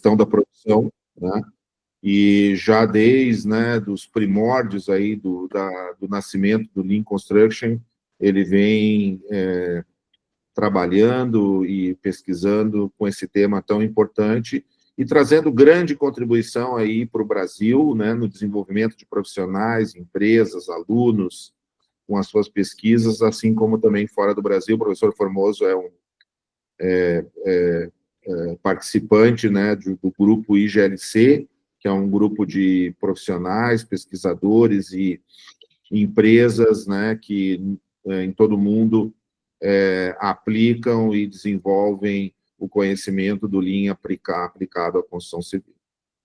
gestão da produção, né? E já desde, né, dos primórdios aí do nascimento do Lean Construction, ele vem trabalhando e pesquisando com esse tema tão importante e trazendo grande contribuição aí para o Brasil, né, no desenvolvimento de profissionais, empresas, alunos, com as suas pesquisas, assim como também fora do Brasil. O professor Formoso é um participante, né, do grupo IGLC, que é um grupo de profissionais, pesquisadores e empresas, né, que em todo o mundo aplicam e desenvolvem o conhecimento do Lean aplicado à construção civil.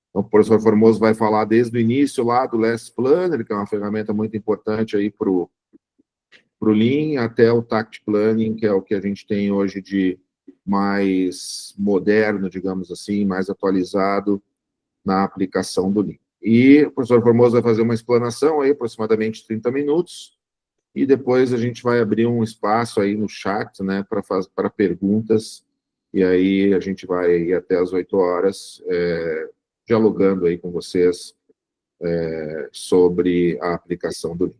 Então, o professor Formoso vai falar desde o início lá do Last Planner, que é uma ferramenta muito importante aí para o Lean, até o Tact Planning, que é o que a gente tem hoje de mais moderno, digamos assim, mais atualizado na aplicação do Lean. E o professor Formoso vai fazer uma explanação aí, aproximadamente 30 minutos, e depois a gente vai abrir um espaço aí no chat, né, para perguntas, e aí a gente vai ir até as 8 horas, dialogando aí com vocês sobre a aplicação do Lean.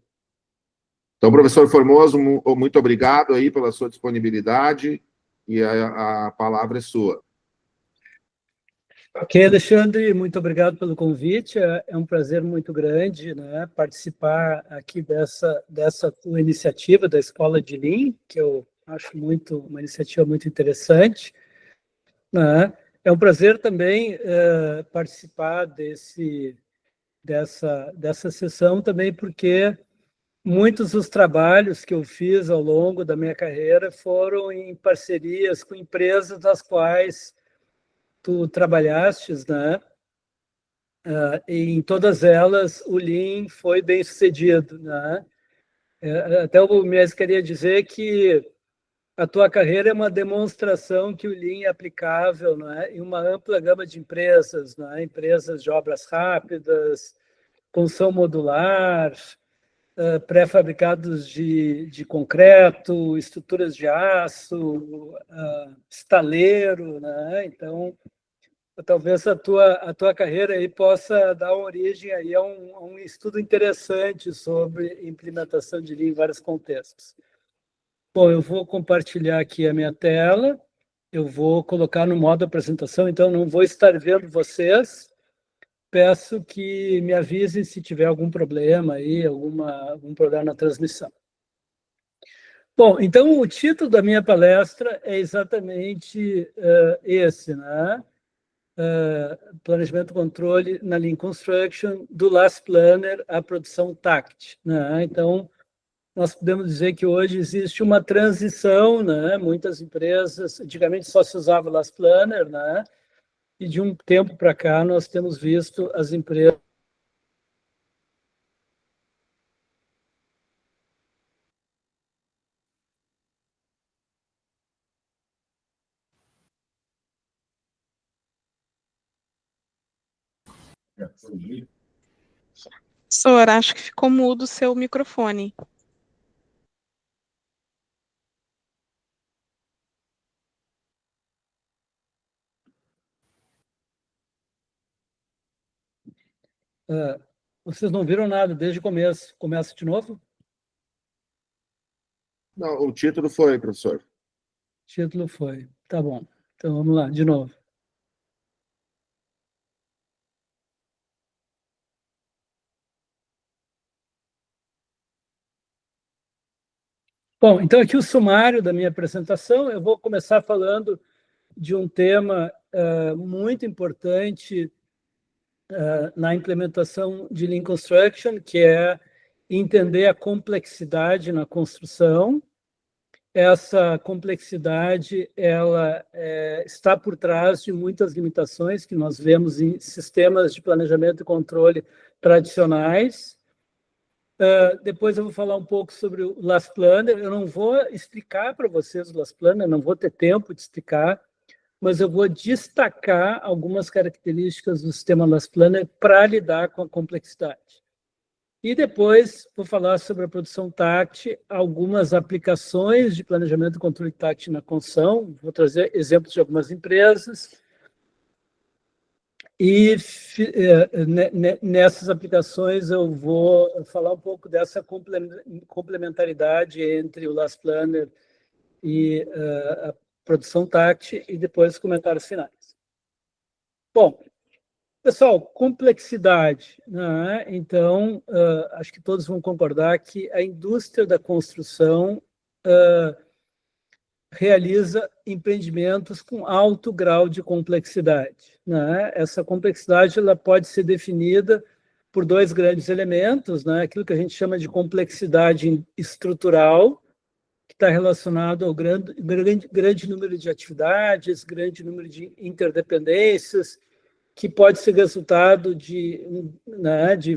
Então, professor Formoso, muito obrigado aí pela sua disponibilidade, e a palavra é sua. Ok, Alexandre, muito obrigado pelo convite. É um prazer muito grande, né, participar aqui dessa tua iniciativa da Escola de Lean, que eu acho uma iniciativa muito interessante, né? É um prazer também participar dessa sessão também, porque muitos dos trabalhos que eu fiz ao longo da minha carreira foram em parcerias com empresas das quais tu trabalhastes, né? E em todas elas o Lean foi bem sucedido, né? Até o Mies queria dizer que a tua carreira é uma demonstração que o Lean é aplicável, né, em uma ampla gama de empresas, né? Empresas de obras rápidas, construção modular, pré-fabricados de concreto, estruturas de aço, estaleiro, né? Então, talvez a tua carreira aí possa dar origem aí a um estudo interessante sobre implementação de Lean em vários contextos. Bom, eu vou compartilhar aqui a minha tela, eu vou colocar no modo apresentação, então não vou estar vendo vocês. Peço que me avisem se tiver algum problema aí, algum problema na transmissão. Bom, então o título da minha palestra é exatamente esse, né? Planejamento e controle na Lean Construction, do Last Planner à produção Tact, né? Então, nós podemos dizer que hoje existe uma transição, né? Muitas empresas, antigamente só se usava o Last Planner, né? E de um tempo para cá nós temos visto as empresas Professor, acho que ficou mudo o seu microfone. vocês não viram nada desde o começo. Começa de novo? Não, o título foi, professor. O título foi. Tá bom. Então, vamos lá, de novo. Bom, então aqui o sumário da minha apresentação. Eu vou começar falando de um tema muito importante na implementação de Lean Construction, que é entender a complexidade na construção. Essa complexidade ela está por trás de muitas limitações que nós vemos em sistemas de planejamento e controle tradicionais. Depois eu vou falar um pouco sobre o Last Planner. Eu não vou explicar para vocês o Last Planner, não vou ter tempo de explicar, mas eu vou destacar algumas características do sistema Last Planner para lidar com a complexidade. E depois vou falar sobre a produção Tact, algumas aplicações de planejamento e controle Tact na construção, vou trazer exemplos de algumas empresas. E nessas aplicações eu vou falar um pouco dessa complementaridade entre o Last Planner e a produção TACT e depois os comentários finais. Bom, pessoal, complexidade, né? Então, acho que todos vão concordar que a indústria da construção realiza empreendimentos com alto grau de complexidade, né? Essa complexidade ela pode ser definida por dois grandes elementos, né? Aquilo que a gente chama de complexidade estrutural, que está relacionado ao grande número de atividades, grande número de interdependências, que pode ser resultado de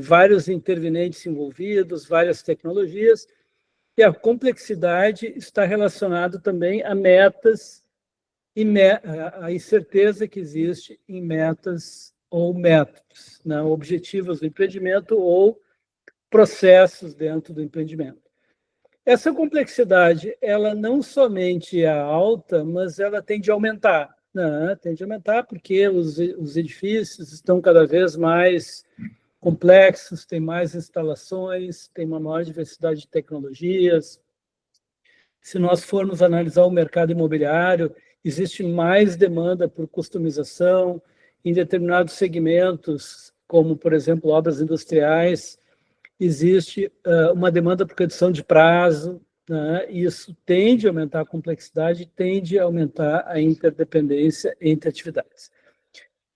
vários intervenientes envolvidos, várias tecnologias, e a complexidade está relacionada também a metas e a incerteza que existe em metas ou métodos, né? Objetivos do empreendimento ou processos dentro do empreendimento. Essa complexidade, ela não somente é alta, mas ela tende a aumentar, né? Tende a aumentar porque os edifícios estão cada vez mais complexos, tem mais instalações, tem uma maior diversidade de tecnologias. Se nós formos analisar o mercado imobiliário, existe mais demanda por customização em determinados segmentos, como, por exemplo, obras industriais, existe uma demanda por redução de prazo, né? Isso tende a aumentar a complexidade, tende a aumentar a interdependência entre atividades.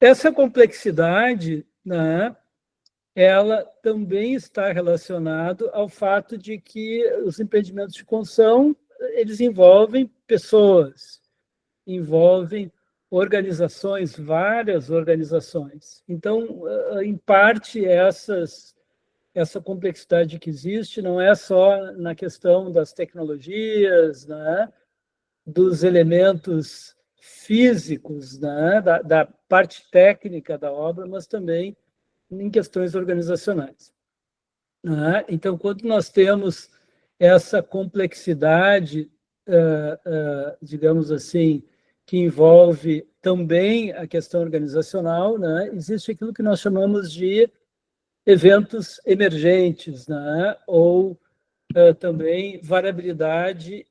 Essa complexidade, né, ela também está relacionada ao fato de que os empreendimentos de construção, eles envolvem pessoas, envolvem organizações, várias organizações. Então, em parte, essa complexidade que existe não é só na questão das tecnologias, né, dos elementos físicos, né, da parte técnica da obra, mas também em questões organizacionais. Então, quando nós temos essa complexidade, digamos assim, que envolve também a questão organizacional, né, existe aquilo que nós chamamos de eventos emergentes, né, ou também variabilidade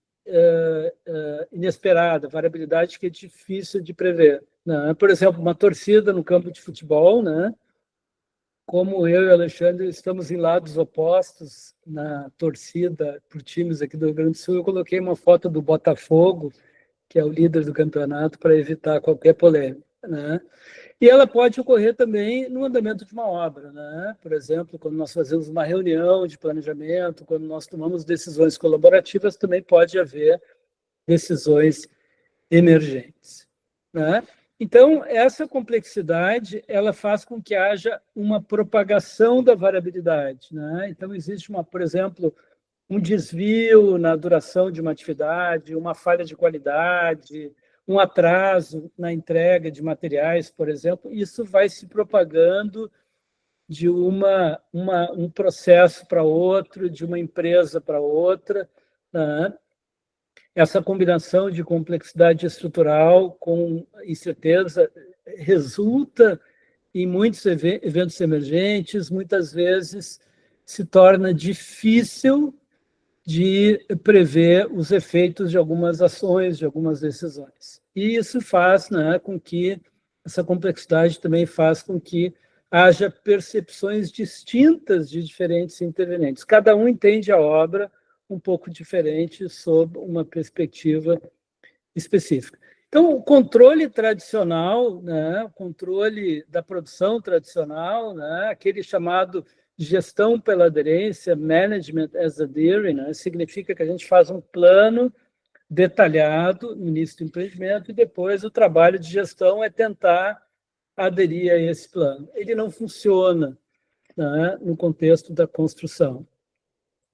inesperada, variabilidade que é difícil de prever, né? Por exemplo, uma torcida no campo de futebol, né? Como eu e o Alexandre estamos em lados opostos na torcida por times aqui do Rio Grande do Sul, eu coloquei uma foto do Botafogo, que é o líder do campeonato, para evitar qualquer polêmica, né? E ela pode ocorrer também no andamento de uma obra, né? Por exemplo, quando nós fazemos uma reunião de planejamento, quando nós tomamos decisões colaborativas, também pode haver decisões emergentes, né? Então, essa complexidade, ela faz com que haja uma propagação da variabilidade, né? Então, existe, por exemplo, um desvio na duração de uma atividade, uma falha de qualidade, um atraso na entrega de materiais, por exemplo, isso vai se propagando de um processo para outro, de uma empresa para outra, né? Essa combinação de complexidade estrutural com incerteza resulta em muitos eventos emergentes, muitas vezes se torna difícil de prever os efeitos de algumas ações, de algumas decisões. E isso faz, né, com que, essa complexidade também faz com que haja percepções distintas de diferentes intervenientes. Cada um entende a obra um pouco diferente sob uma perspectiva específica. Então, o controle tradicional, né, o controle da produção tradicional, né, aquele chamado gestão pela aderência, management as adhering, né, significa que a gente faz um plano detalhado no início do empreendimento e depois o trabalho de gestão é tentar aderir a esse plano. Ele não funciona, né, no contexto da construção.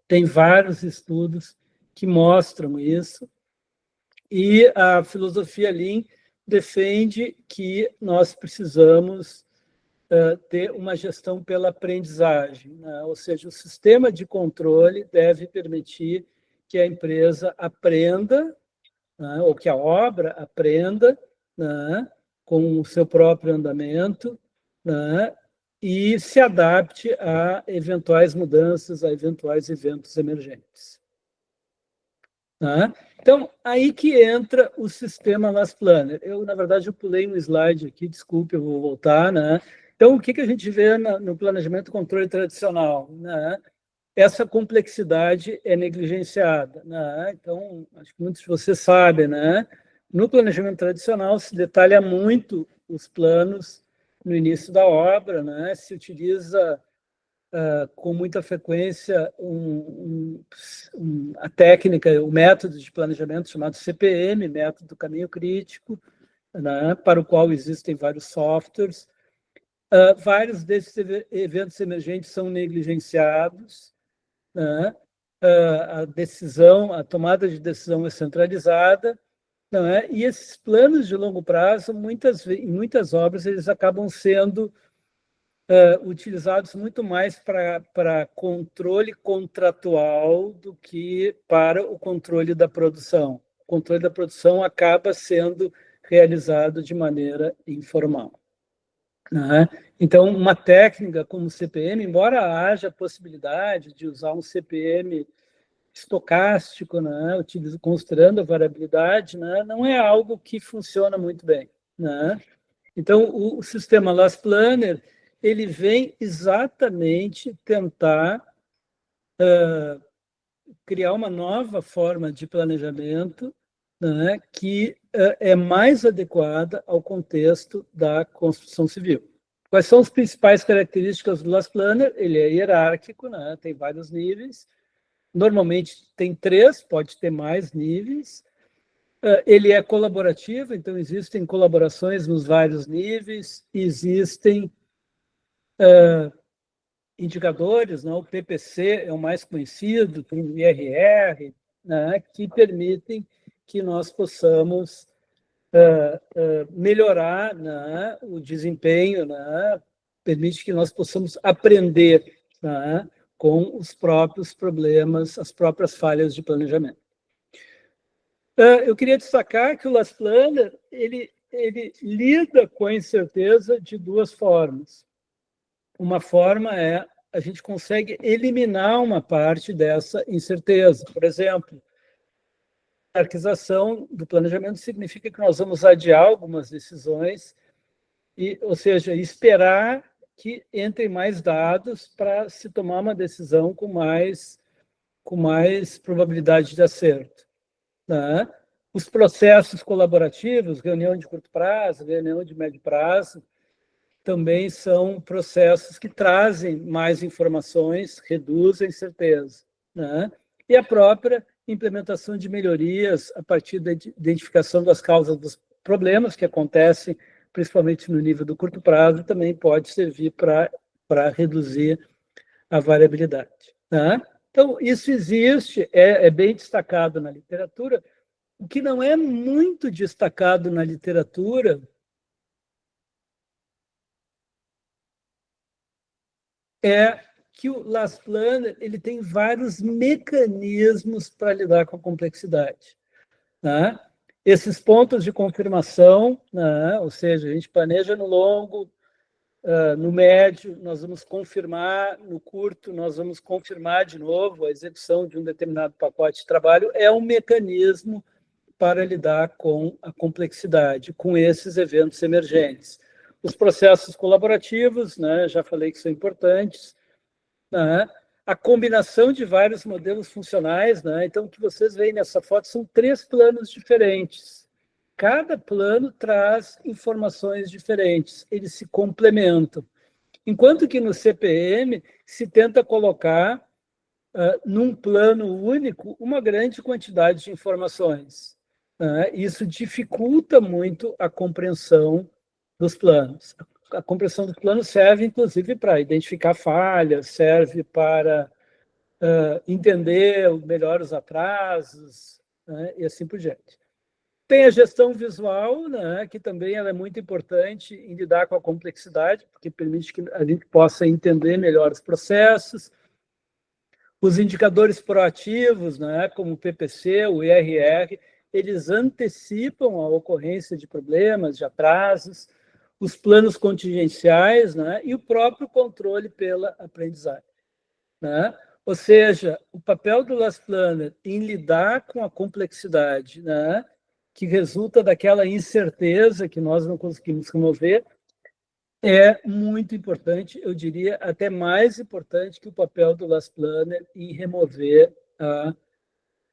Tem vários estudos que mostram isso, e a filosofia Lean defende que nós precisamos ter uma gestão pela aprendizagem, né? Ou seja, o sistema de controle deve permitir que a empresa aprenda, né, ou que a obra aprenda, né, com o seu próprio andamento, né, e se adapte a eventuais mudanças, a eventuais eventos emergentes. Né? Então, aí que entra o sistema Last Planner. Na verdade, eu pulei um slide aqui, desculpe, eu vou voltar. Né? Então, o que a gente vê no planejamento e controle tradicional? Né? Essa complexidade é negligenciada. Né? Então, acho que muitos de vocês sabem, né? No planejamento tradicional se detalha muito os planos no início da obra, né? Se utiliza com muita frequência a técnica, o método de planejamento chamado CPM, método do caminho crítico, né? Para o qual existem vários softwares. Vários desses eventos emergentes são negligenciados, né? A tomada de decisão é centralizada, não é? E esses planos de longo prazo, em muitas obras, eles acabam sendo utilizados muito mais para controle contratual do que para o controle da produção. O controle da produção acaba sendo realizado de maneira informal. Né? Então, uma técnica como o CPM, embora haja a possibilidade de usar um CPM estocástico, né, considerando a variabilidade, né, não é algo que funciona muito bem. Né? Então, o sistema Last Planner, ele vem exatamente tentar criar uma nova forma de planejamento, né, que é mais adequada ao contexto da construção civil. Quais são as principais características do Last Planner? Ele é hierárquico, né, tem vários níveis. Normalmente tem 3, pode ter mais níveis. Ele é colaborativo, então existem colaborações nos vários níveis, existem indicadores, né? O PPC é o mais conhecido, tem o IRR, né? Que permitem que nós possamos melhorar, né? O desempenho, né? Permite que nós possamos aprender, né? Com os próprios problemas, as próprias falhas de planejamento. Eu queria destacar que o Last Planner ele lida com a incerteza de 2 formas. Uma forma é a gente consegue eliminar uma parte dessa incerteza. Por exemplo, a hierarquização do planejamento significa que nós vamos adiar algumas decisões, ou seja, esperar que entrem mais dados para se tomar uma decisão com mais probabilidade de acerto. Né? Os processos colaborativos, reunião de curto prazo, reunião de médio prazo, também são processos que trazem mais informações, reduzem incerteza. Né? E a própria implementação de melhorias a partir da identificação das causas dos problemas que acontecem, principalmente no nível do curto prazo, também pode servir para reduzir a variabilidade. Né? Então, isso existe, é bem destacado na literatura. O que não é muito destacado na literatura é que o Last Planner ele tem vários mecanismos para lidar com a complexidade. Né? Esses pontos de confirmação, né? Ou seja, a gente planeja no longo, no médio, nós vamos confirmar, no curto, nós vamos confirmar de novo a execução de um determinado pacote de trabalho, é um mecanismo para lidar com a complexidade, com esses eventos emergentes. Os processos colaborativos, né, já falei que são importantes, né, a combinação de vários modelos funcionais, né, então o que vocês veem nessa foto são 3 planos diferentes. Cada plano traz informações diferentes, eles se complementam. Enquanto que no CPM se tenta colocar num plano único uma grande quantidade de informações. Isso dificulta muito a compreensão dos planos. A compreensão dos planos serve, inclusive, para identificar falhas, serve para entender melhor os atrasos, né, e assim por diante. Tem a gestão visual, né, que também ela é muito importante em lidar com a complexidade, porque permite que a gente possa entender melhor os processos. Os indicadores proativos, né, como o PPC, o IRR, eles antecipam a ocorrência de problemas, de atrasos. os planos contingenciais, né? E o próprio controle pela aprendizagem, né? Ou seja, o papel do Last Planner em lidar com a complexidade, né, que resulta daquela incerteza que nós não conseguimos remover, é muito importante, eu diria até mais importante que o papel do Last Planner em remover a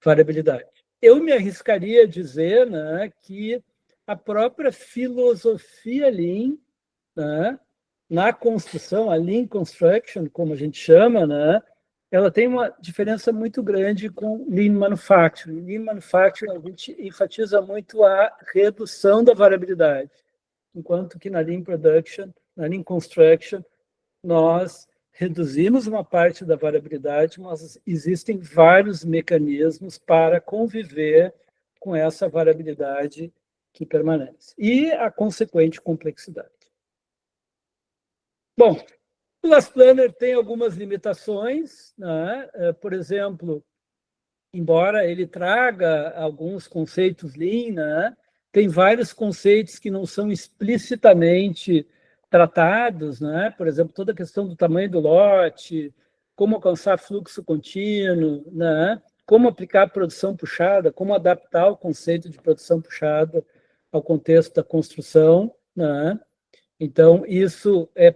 variabilidade. Eu me arriscaria a dizer, né, que a própria filosofia Lean, né, na construção, a Lean Construction, como a gente chama, né, ela tem uma diferença muito grande com Lean Manufacturing. Lean Manufacturing, a gente enfatiza muito a redução da variabilidade, enquanto que na Lean Production, na Lean Construction, nós reduzimos uma parte da variabilidade, mas existem vários mecanismos para conviver com essa variabilidade que permanece. E a consequente complexidade. Bom, o Last Planner tem algumas limitações, né? Por exemplo, embora ele traga alguns conceitos Lean, né? Tem vários conceitos que não são explicitamente tratados, né? Por exemplo, toda a questão do tamanho do lote, como alcançar fluxo contínuo, né? Como aplicar a produção puxada, como adaptar o conceito de produção puxada ao contexto da construção, né? Então, isso é,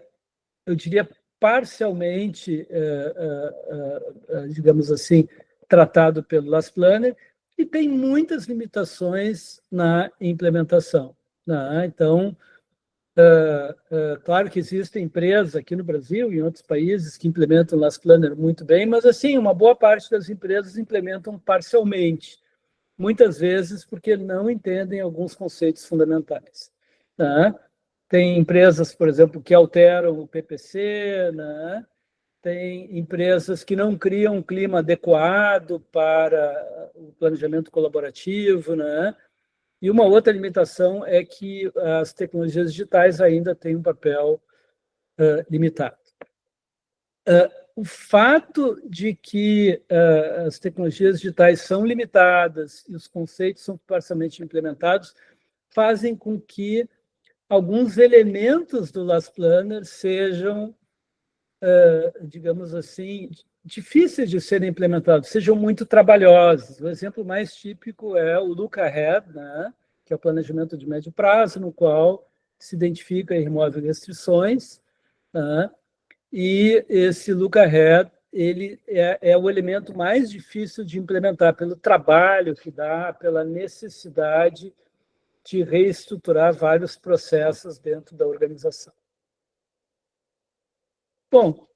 eu diria, parcialmente, digamos assim, tratado pelo Last Planner, e tem muitas limitações na implementação, né? Então, claro que existem empresas aqui no Brasil e em outros países que implementam o Last Planner muito bem, mas, assim, uma boa parte das empresas implementam parcialmente, muitas vezes porque não entendem alguns conceitos fundamentais, né? Tem empresas, por exemplo, que alteram o PPC, né? Tem empresas que não criam um clima adequado para o planejamento colaborativo, né? E uma outra limitação é que as tecnologias digitais ainda têm um papel limitado. O fato de que as tecnologias digitais são limitadas e os conceitos são parcialmente implementados fazem com que alguns elementos do Last Planner sejam, digamos assim, difíceis de serem implementados, sejam muito trabalhosos. O exemplo mais típico é o Look Ahead, né, que é o planejamento de médio prazo, no qual se identifica e remove restrições, né, e esse Look Ahead ele é o elemento mais difícil de implementar, pelo trabalho que dá, pela necessidade de reestruturar vários processos dentro da organização. Bom,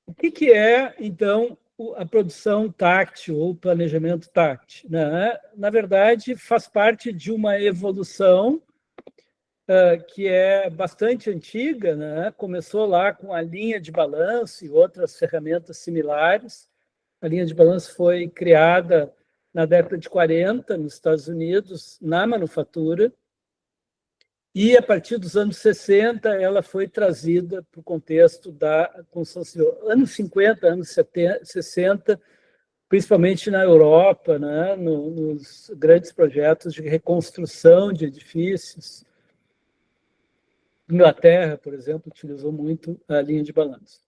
o que é, então, a produção táctil ou planejamento táctil, né? Na verdade, faz parte de uma evolução que é bastante antiga, né? Começou lá com a linha de balanço e outras ferramentas similares. A linha de balanço foi criada na década de 40, nos Estados Unidos, na manufatura, e, a partir dos anos 60, ela foi trazida para o contexto da construção civil. Anos 50, anos 60, principalmente na Europa, né, nos grandes projetos de reconstrução de edifícios. Inglaterra, por exemplo, utilizou muito a linha de balanço.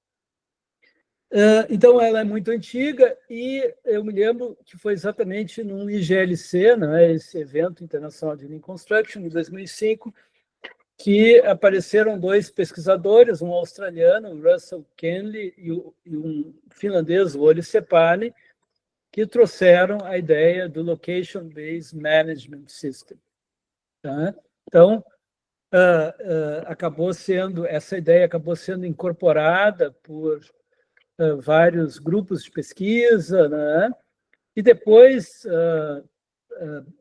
Então, ela é muito antiga e eu me lembro que foi exatamente num IGLC, né, esse evento internacional de Lean Construction, em 2005, que apareceram dois pesquisadores, um australiano, o Russell Kenley, e um finlandês, o Olli Seppänen, que trouxeram a ideia do Location Based Management System. Tá? Então, essa ideia acabou sendo incorporada por vários grupos de pesquisa, né? E depois,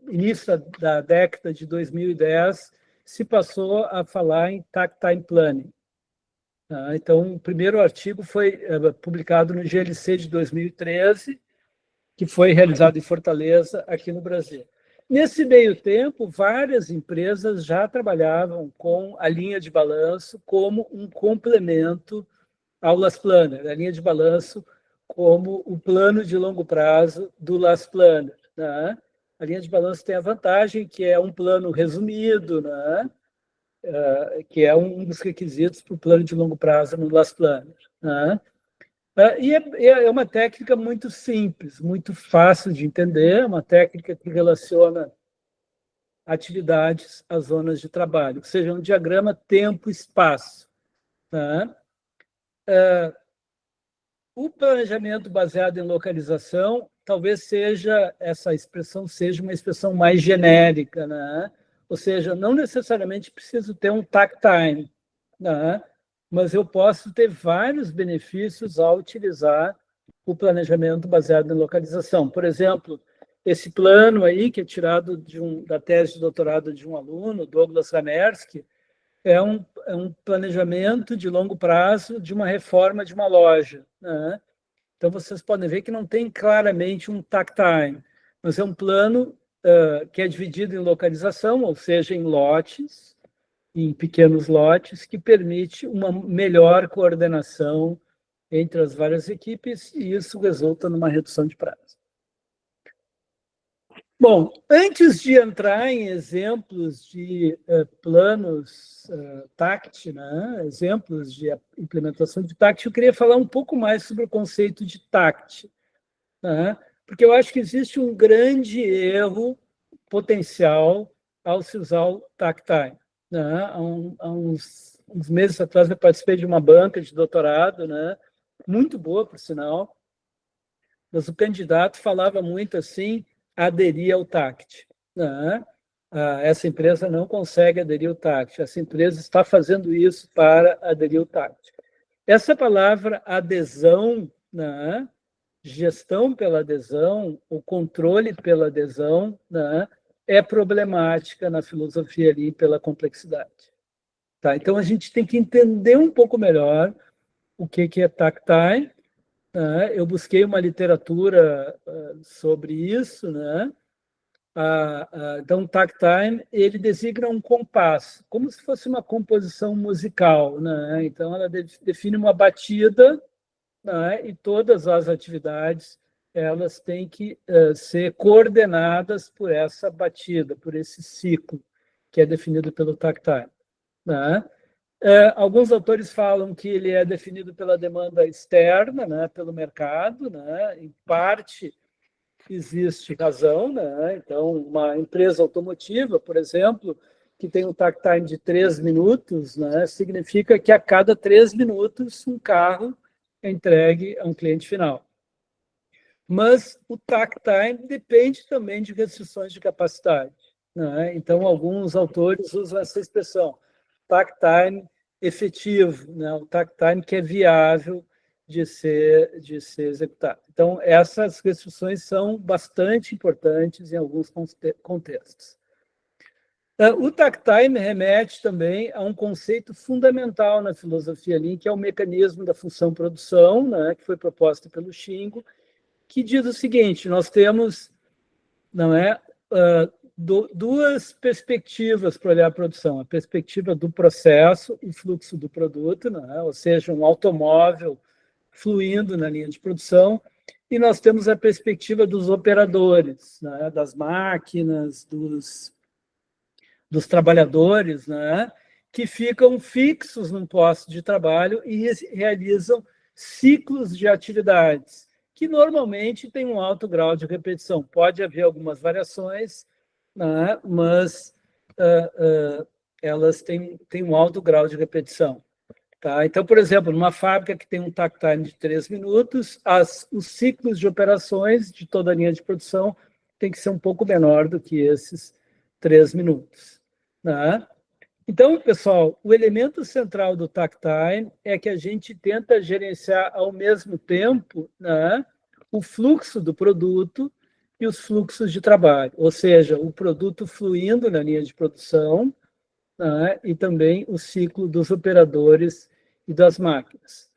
início da década de 2010, se passou a falar em Takt Time Planning. Então, o primeiro artigo foi publicado no GLC de 2013, que foi realizado em Fortaleza, aqui no Brasil. Nesse meio tempo, várias empresas já trabalhavam com a linha de balanço como um complemento ao Last Planner, a linha de balanço como o plano de longo prazo do Last Planner, né? A linha de balanço tem a vantagem que é um plano resumido, né? que é um dos requisitos para o plano de longo prazo no Last Planner. Né? E é uma técnica muito simples, muito fácil de entender, uma técnica que relaciona atividades às zonas de trabalho, ou seja, um diagrama tempo-espaço. Né? O planejamento baseado em localização, talvez essa expressão seja uma expressão mais genérica, né? Ou seja, não necessariamente preciso ter um takt time, né? Mas eu posso ter vários benefícios ao utilizar o planejamento baseado em localização. Por exemplo, esse plano aí, que é tirado da tese de doutorado de um aluno, Douglas Ramersky, é um planejamento de longo prazo de uma reforma de uma loja. Né? Então, vocês podem ver que não tem claramente um takt time, mas é um plano que é dividido em localização, ou seja, em lotes, em pequenos lotes, que permite uma melhor coordenação entre as várias equipes, e isso resulta numa redução de prazo. Bom, antes de entrar em exemplos de planos TACT, né, exemplos de implementação de TACT, eu queria falar um pouco mais sobre o conceito de TACT, né, porque eu acho que existe um grande erro potencial ao se usar o TACT time. Né? Há uns meses atrás eu participei de uma banca de doutorado, né, muito boa, por sinal, mas o candidato falava muito assim, aderir ao TACT. Né? Essa empresa não consegue aderir ao TACT, essa empresa está fazendo isso para aderir ao TACT. Essa palavra adesão, né? Gestão pela adesão, o controle pela adesão, né? É problemática na filosofia ali pela complexidade. Tá? Então, a gente tem que entender um pouco melhor o que é takt time. Eu busquei uma literatura sobre isso, né? Então, takt time, ele designa um compasso, como se fosse uma composição musical, né? Então, ela define uma batida, né? E todas as atividades elas têm que ser coordenadas por essa batida, por esse ciclo que é definido pelo takt time. Né? Alguns autores falam que ele é definido pela demanda externa, né, pelo mercado, né, em parte existe razão, né, então uma empresa automotiva, por exemplo, que tem um takt time de 3 minutos, né, significa que a cada 3 minutos um carro é entregue a um cliente final. Mas o takt time depende também de restrições de capacidade. Né? Então, alguns autores usam essa expressão, takt time efetivo, né? O takt time que é viável de ser executado. Então, essas restrições são bastante importantes em alguns contextos. O takt time remete também a um conceito fundamental na filosofia Lean, que é o mecanismo da função produção, né? Que foi proposto pelo Shingo, que diz o seguinte, nós temos duas perspectivas para olhar a produção, a perspectiva do processo e fluxo do produto, né? Ou seja, um automóvel fluindo na linha de produção, e nós temos a perspectiva dos operadores, né? Das máquinas, dos trabalhadores, né? Que ficam fixos num posto de trabalho e realizam ciclos de atividades, que normalmente tem um alto grau de repetição. Pode haver algumas variações, né, mas elas têm um alto grau de repetição. Tá? Então, por exemplo, numa fábrica que tem um takt time de 3 minutos, os ciclos de operações de toda a linha de produção tem que ser um pouco menor do que esses 3 minutos. Né? Então, pessoal, o elemento central do takt time é que a gente tenta gerenciar ao mesmo tempo, né, o fluxo do produto e os fluxos de trabalho, ou seja, o produto fluindo na linha de produção, né, e também o ciclo dos operadores e das máquinas.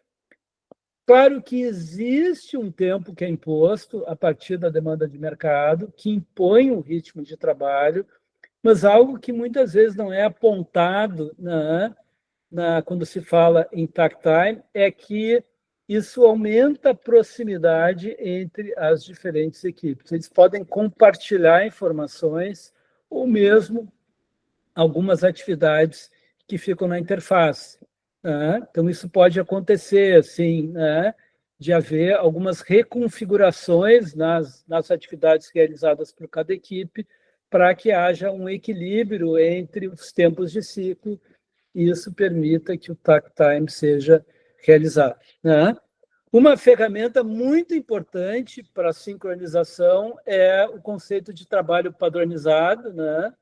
Claro que existe um tempo que é imposto a partir da demanda de mercado, que impõe um ritmo de trabalho, mas algo que muitas vezes não é apontado quando se fala em takt time é que isso aumenta a proximidade entre as diferentes equipes. Eles podem compartilhar informações ou mesmo algumas atividades que ficam na interface. Né? Então, isso pode acontecer, assim, né? De haver algumas reconfigurações nas atividades realizadas por cada equipe para que haja um equilíbrio entre os tempos de ciclo e isso permita que o takt time seja realizado. Né? Uma ferramenta muito importante para a sincronização é o conceito de trabalho padronizado. Né?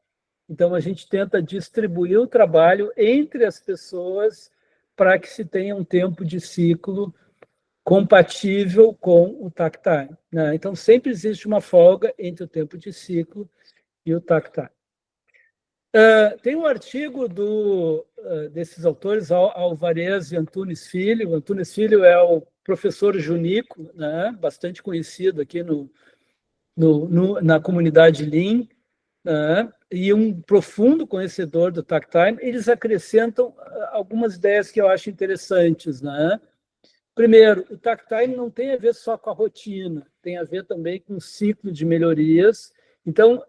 Então, a gente tenta distribuir o trabalho entre as pessoas para que se tenha um tempo de ciclo compatível com o takt time. Né? Então, sempre existe uma folga entre o tempo de ciclo e o takt time. Tem um artigo desses autores, Alvarez e Antunes Filho. Antunes Filho é o professor Junico, né? Bastante conhecido aqui na comunidade Lean, né? E um profundo conhecedor do takt time. Eles acrescentam algumas ideias que eu acho interessantes. Né? Primeiro, o takt time não tem a ver só com a rotina, tem a ver também com o ciclo de melhorias. Então,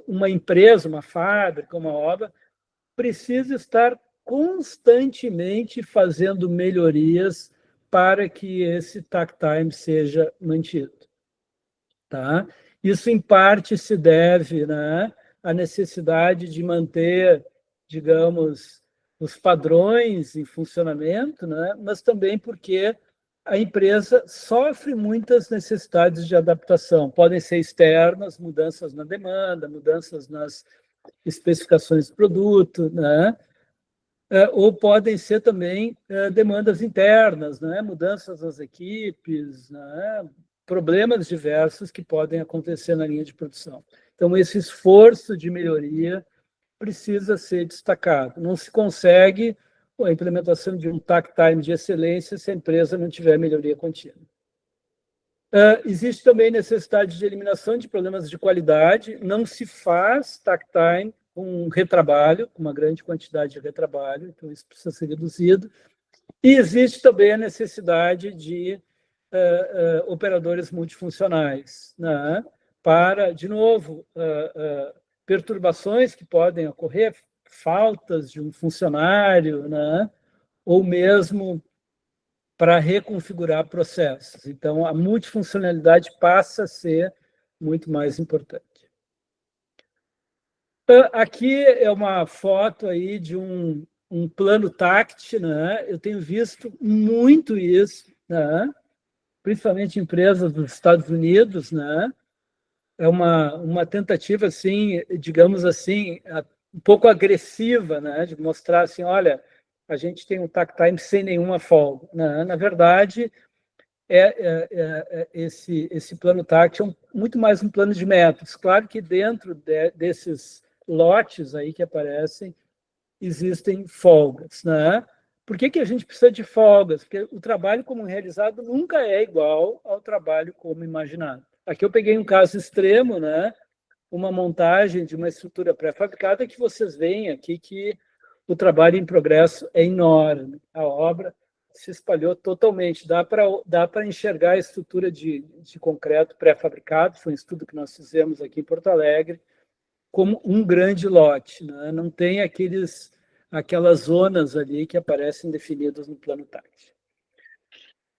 uma empresa, uma fábrica, uma obra, precisa estar constantemente fazendo melhorias para que esse takt time seja mantido. Tá? Isso, em parte, se deve, né, à necessidade de manter, digamos, os padrões em funcionamento, né, mas também porque a empresa sofre muitas necessidades de adaptação. Podem ser externas, mudanças na demanda, mudanças nas especificações do produto, né? Ou podem ser também demandas internas, né? Mudanças nas equipes, né? Problemas diversos que podem acontecer na linha de produção. Então, esse esforço de melhoria precisa ser destacado. Não se consegue a implementação de um takt time de excelência se a empresa não tiver melhoria contínua. Existe também necessidade de eliminação de problemas de qualidade. Não se faz takt time com retrabalho, com uma grande quantidade de retrabalho, então isso precisa ser reduzido. E existe também a necessidade de operadores multifuncionais, né? Para, de novo, perturbações que podem ocorrer, faltas de um funcionário, né? Ou mesmo para reconfigurar processos. Então, a multifuncionalidade passa a ser muito mais importante. Aqui é uma foto aí de um plano TACT, né? Eu tenho visto muito isso, né? Principalmente em empresas dos Estados Unidos, né? É uma tentativa, assim, digamos assim, um pouco agressiva, né? De mostrar assim, olha, a gente tem um takt time sem nenhuma folga. Né? Na verdade, esse plano TACT é muito mais um plano de métodos. Claro que dentro desses lotes aí que aparecem, existem folgas. Né? Por que a gente precisa de folgas? Porque o trabalho como realizado nunca é igual ao trabalho como imaginado. Aqui eu peguei um caso extremo, né? Uma montagem de uma estrutura pré-fabricada que vocês veem aqui que o trabalho em progresso é enorme. A obra se espalhou totalmente. Dá para enxergar a estrutura de concreto pré-fabricado, foi um estudo que nós fizemos aqui em Porto Alegre, como um grande lote. Né? Não tem aquelas zonas ali que aparecem definidas no plano TACT.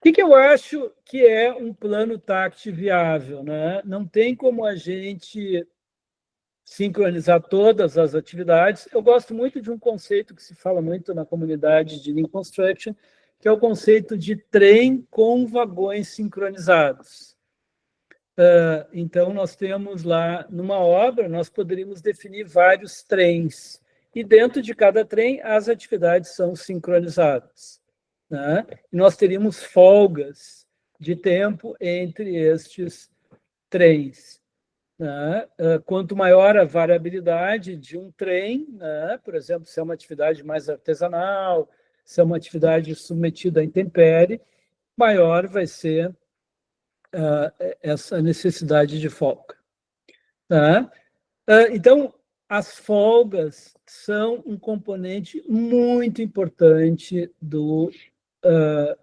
O que eu acho que é um plano TACT viável? Né? Não tem como a gente sincronizar todas as atividades. Eu gosto muito de um conceito que se fala muito na comunidade de Lean Construction, que é o conceito de trem com vagões sincronizados. Então, nós temos lá, numa obra, nós poderíamos definir vários trens, e dentro de cada trem, as atividades são sincronizadas. Né? E nós teríamos folgas de tempo entre estes trens. Né? Quanto maior a variabilidade de um trem, né? Por exemplo, se é uma atividade mais artesanal, se é uma atividade submetida à intempérie, maior vai ser essa necessidade de folga. Tá? Então, as folgas são um componente muito importante do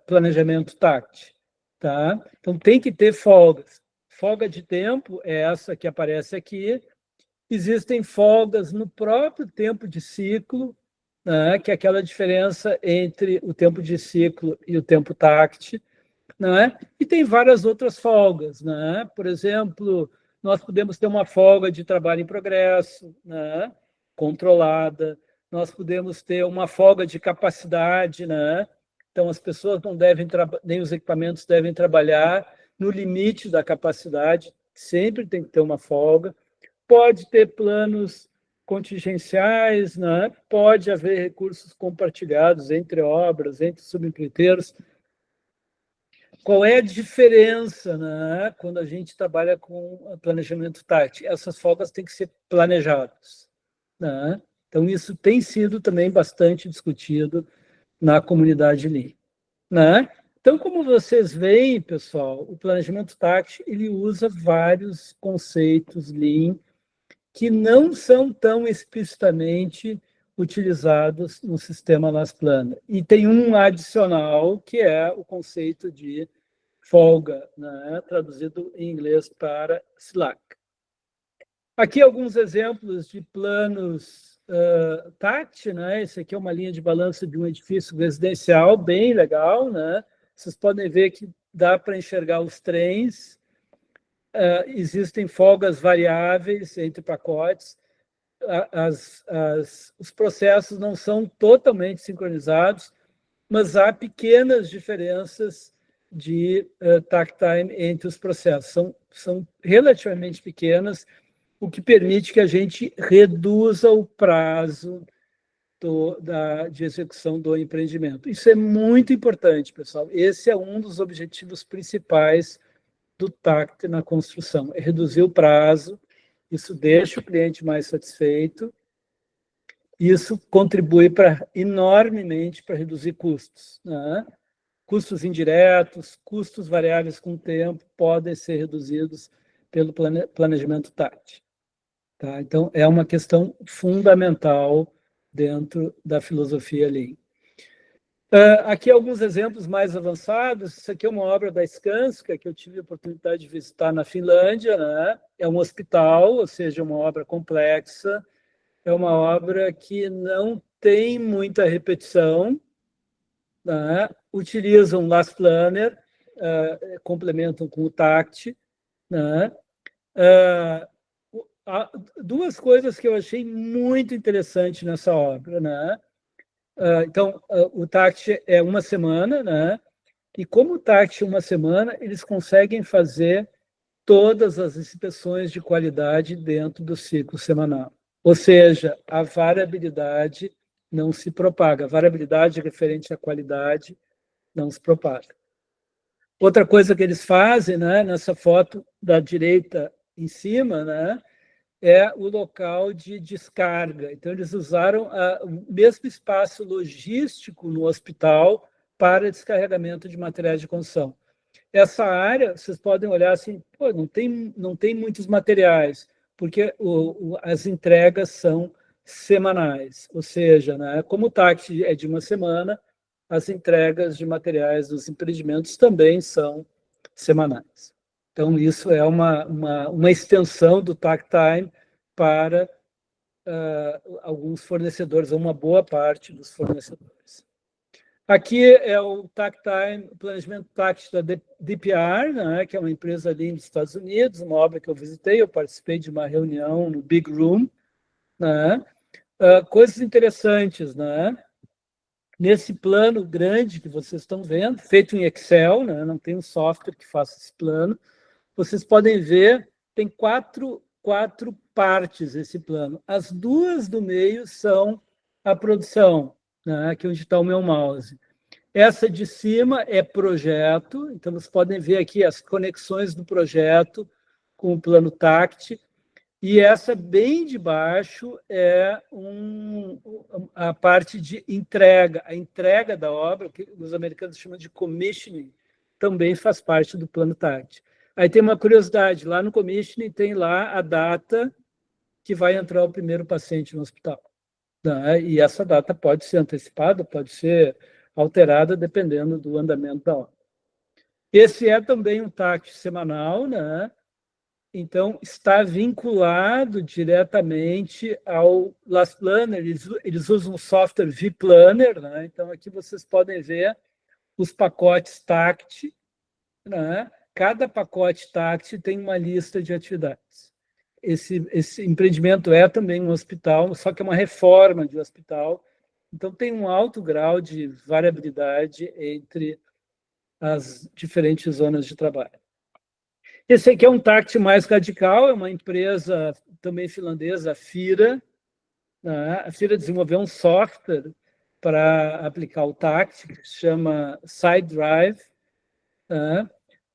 planejamento TACT. Tá? Então, tem que ter folgas. Folga de tempo é essa que aparece aqui. Existem folgas no próprio tempo de ciclo, né, que é aquela diferença entre o tempo de ciclo e o tempo TACT, né? E tem várias outras folgas, né? Por exemplo, nós podemos ter uma folga de trabalho em progresso, né? Controlada. Nós podemos ter uma folga de capacidade, né? Então, as pessoas não devem, nem os equipamentos devem trabalhar no limite da capacidade, sempre tem que ter uma folga. Pode ter planos contingenciais, né? Pode haver recursos compartilhados entre obras, entre subempreiteiros. Qual é a diferença, né, quando a gente trabalha com planejamento tático? Essas folgas têm que ser planejadas, né? Então, isso tem sido também bastante discutido na comunidade Lean, né? Então, como vocês veem, pessoal, o planejamento tático ele usa vários conceitos Lean que não são tão explicitamente utilizados no sistema Las Planas. E tem um adicional, que é o conceito de folga, né, traduzido em inglês para slack. Aqui alguns exemplos de planos TACT, né? Esse aqui é uma linha de balanço de um edifício residencial, bem legal, né? Vocês podem ver que dá para enxergar os trens, existem folgas variáveis entre pacotes, os processos não são totalmente sincronizados, mas há pequenas diferenças de takt time entre os processos. São relativamente pequenas, o que permite que a gente reduza o prazo de execução do empreendimento. Isso é muito importante, pessoal. Esse é um dos objetivos principais do TACT na construção, é reduzir o prazo, isso deixa o cliente mais satisfeito, isso contribui enormemente para reduzir custos, né? Custos indiretos, custos variáveis com o tempo podem ser reduzidos pelo planejamento TACT. Tá? Então, é uma questão fundamental dentro da filosofia Lean. Aqui alguns exemplos mais avançados. Isso aqui é uma obra da Skanska, que eu tive a oportunidade de visitar na Finlândia, né? É um hospital, ou seja, uma obra complexa, é uma obra que não tem muita repetição, né? Utilizam Last Planner, complementam com o TACT, né? Duas coisas que eu achei muito interessante nessa obra, né? Então, o TACT é uma semana, né? E como o TACT é uma semana, eles conseguem fazer todas as inspeções de qualidade dentro do ciclo semanal. Ou seja, a variabilidade não se propaga. A variabilidade referente à qualidade não se propaga. Outra coisa que eles fazem, né, nessa foto da direita em cima, né, é o local de descarga. Então, eles usaram o mesmo espaço logístico no hospital para descarregamento de materiais de construção. Essa área, vocês podem olhar assim, pô, não tem muitos materiais, porque as entregas são semanais. Ou seja, né, como o TACT é de uma semana, as entregas de materiais dos empreendimentos também são semanais. Então, isso é uma extensão do takt time para alguns fornecedores, uma boa parte dos fornecedores. Aqui é o takt time, o planejamento TACT da DPR, né, que é uma empresa ali nos Estados Unidos, uma obra que eu visitei, eu participei de uma reunião no Big Room, né? Coisas interessantes, né? Nesse plano grande que vocês estão vendo, feito em Excel, né? Não tem um software que faça esse plano, vocês podem ver, tem quatro partes esse plano. As duas do meio são a produção, né, aqui onde está o meu mouse. Essa de cima é projeto, então vocês podem ver aqui as conexões do projeto com o plano TACT, e essa bem de baixo é a parte de entrega. A entrega da obra, que os americanos chamam de commissioning, também faz parte do plano TACT. Aí tem uma curiosidade, lá no commissioning tem lá a data que vai entrar o primeiro paciente no hospital, né? E essa data pode ser antecipada, pode ser alterada, dependendo do andamento da obra. Esse é também um TACT semanal, né? então, está vinculado diretamente ao Last Planner. Eles usam o software vPlanner, né? Então, aqui vocês podem ver os pacotes TACT, né? Cada pacote TACT tem uma lista de atividades. Esse empreendimento é também um hospital, só que é uma reforma de hospital, então tem um alto grau de variabilidade entre as diferentes zonas de trabalho. Esse aqui é um TACT mais radical, é uma empresa também finlandesa, a Fira. Né? A Fira desenvolveu um software para aplicar o TACT, que se chama SideDrive. Né?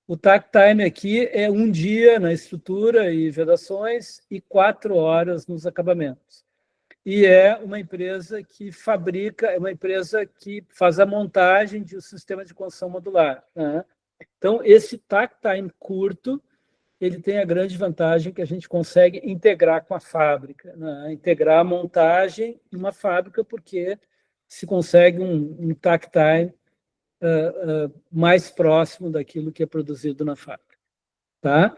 O takt time aqui é 1 dia na estrutura e vedações e 4 horas nos acabamentos. E é uma empresa que fabrica, é uma empresa que faz a montagem de um sistema de construção modular. Né? Então, esse takt time curto, ele tem a grande vantagem que a gente consegue integrar com a fábrica, né? Integrar a montagem em uma fábrica, porque se consegue um takt time mais próximo daquilo que é produzido na fábrica. Tá?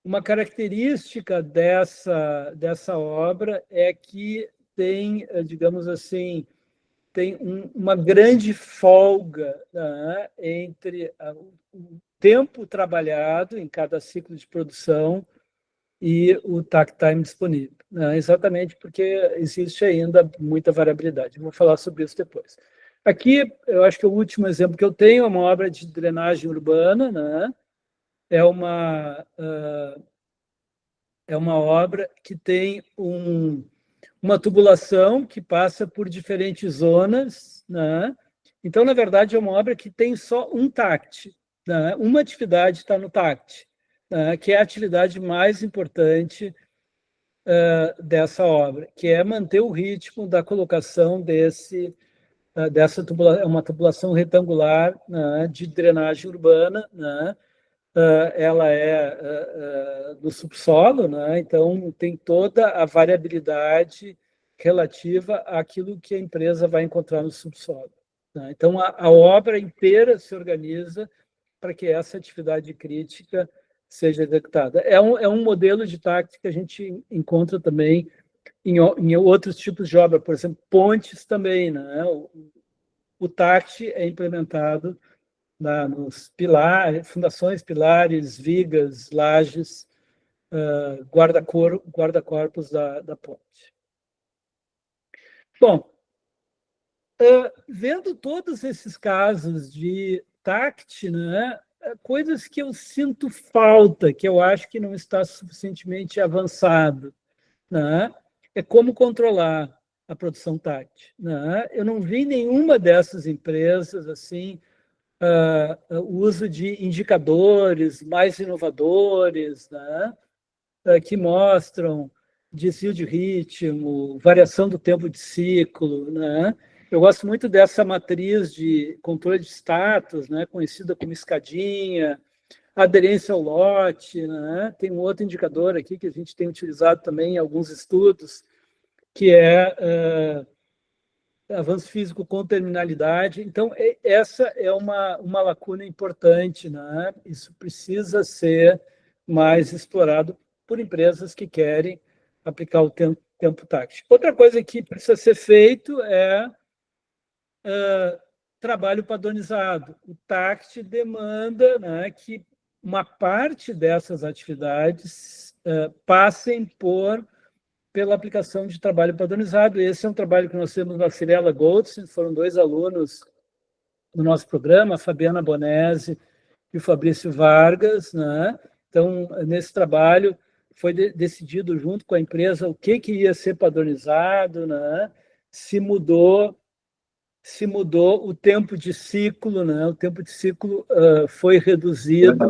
Uma característica dessa obra é que tem, digamos assim, tem uma grande folga, né, entre o tempo trabalhado em cada ciclo de produção e o takt time disponível, né, exatamente porque existe ainda muita variabilidade. Vou falar sobre isso depois. Aqui, eu acho que o último exemplo que eu tenho é uma obra de drenagem urbana, né? É uma obra que tem uma tubulação que passa por diferentes zonas, né? Então, na verdade, é uma obra que tem só um TACT, né? Uma atividade está no TACT, né? Que é a atividade mais importante dessa obra, que é manter o ritmo da colocação dessa tubulação, é uma tubulação retangular, né, de drenagem urbana, né? Ela é do subsolo, né? Então tem toda a variabilidade relativa àquilo que a empresa vai encontrar no subsolo. Né? Então a obra inteira se organiza para que essa atividade crítica seja executada. É um modelo de TACT que a gente encontra também em outros tipos de obra, por exemplo, pontes também, né? O TACT é implementado nos pilares, fundações, pilares, vigas, lajes, guarda-corpos da ponte. Bom, vendo todos esses casos de TACT, né, coisas que eu sinto falta, que eu acho que não está suficientemente avançado, né, é como controlar a produção TACT. Né? Eu não vi nenhuma dessas empresas assim, o uso de indicadores mais inovadores, né, que mostram desvio de ritmo, variação do tempo de ciclo. Né? Eu gosto muito dessa matriz de controle de status, né, conhecida como escadinha, aderência ao lote. Né? Tem um outro indicador aqui que a gente tem utilizado também em alguns estudos, que é avanço físico com terminalidade. Então, essa é uma lacuna importante, né? Isso precisa ser mais explorado por empresas que querem aplicar o tempo TACT. Outra coisa que precisa ser feito é trabalho padronizado. O TACT demanda, né, que uma parte dessas atividades passem pela aplicação de trabalho padronizado. Esse é um trabalho que nós temos na Cirela Goldstein, foram 2 alunos no nosso programa, a Fabiana Bonesi e o Fabrício Vargas. Né? Então, nesse trabalho, foi decidido junto com a empresa o que ia ser padronizado, né? se mudou o tempo de ciclo, né? O tempo de ciclo foi reduzido.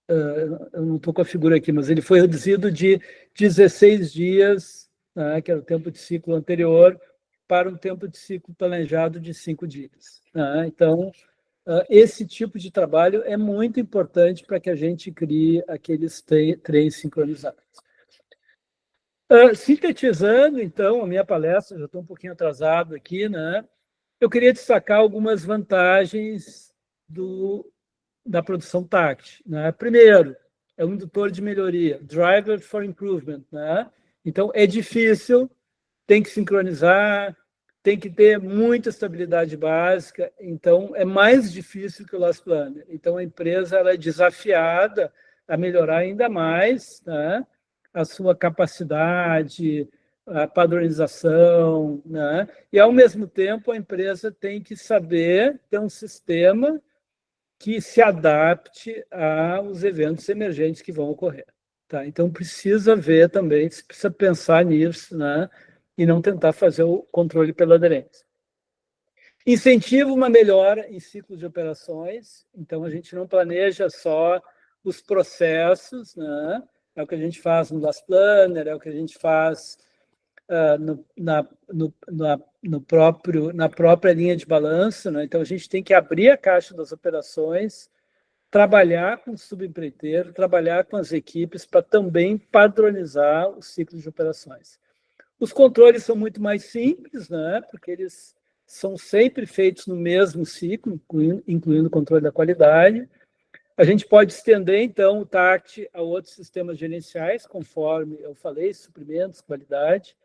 Eu não estou com a figura aqui, mas ele foi reduzido de 16 dias, né, que era o tempo de ciclo anterior, para um tempo de ciclo planejado de 5 dias. Né? Então, esse tipo de trabalho é muito importante para que a gente crie aqueles trens sincronizados. Sintetizando, então, a minha palestra, já estou um pouquinho atrasado aqui, né? Eu queria destacar algumas vantagens do da produção TACT, né? Primeiro, é um indutor de melhoria, driver for improvement, né? Então, é difícil, tem que sincronizar, tem que ter muita estabilidade básica, então é mais difícil que o Last Planner. Então, a empresa ela é desafiada a melhorar ainda mais, né, a sua capacidade, a padronização, né? E, ao mesmo tempo, a empresa tem que saber ter um sistema que se adapte aos eventos emergentes que vão ocorrer. Tá? Então, precisa ver também, precisa pensar nisso, né? E não tentar fazer o controle pela aderência. Incentiva uma melhora em ciclos de operações, então a gente não planeja só os processos, né? É o que a gente faz no Last Planner, é o que a gente faz na própria linha de balanço, né? Então a gente tem que abrir a caixa das operações, trabalhar com o subempreiteiro, trabalhar com as equipes para também padronizar os ciclos de operações. Os controles são muito mais simples, né? Porque eles são sempre feitos no mesmo ciclo, incluindo o controle da qualidade. A gente pode estender, então, o TACT a outros sistemas gerenciais, conforme eu falei, suprimentos, qualidade.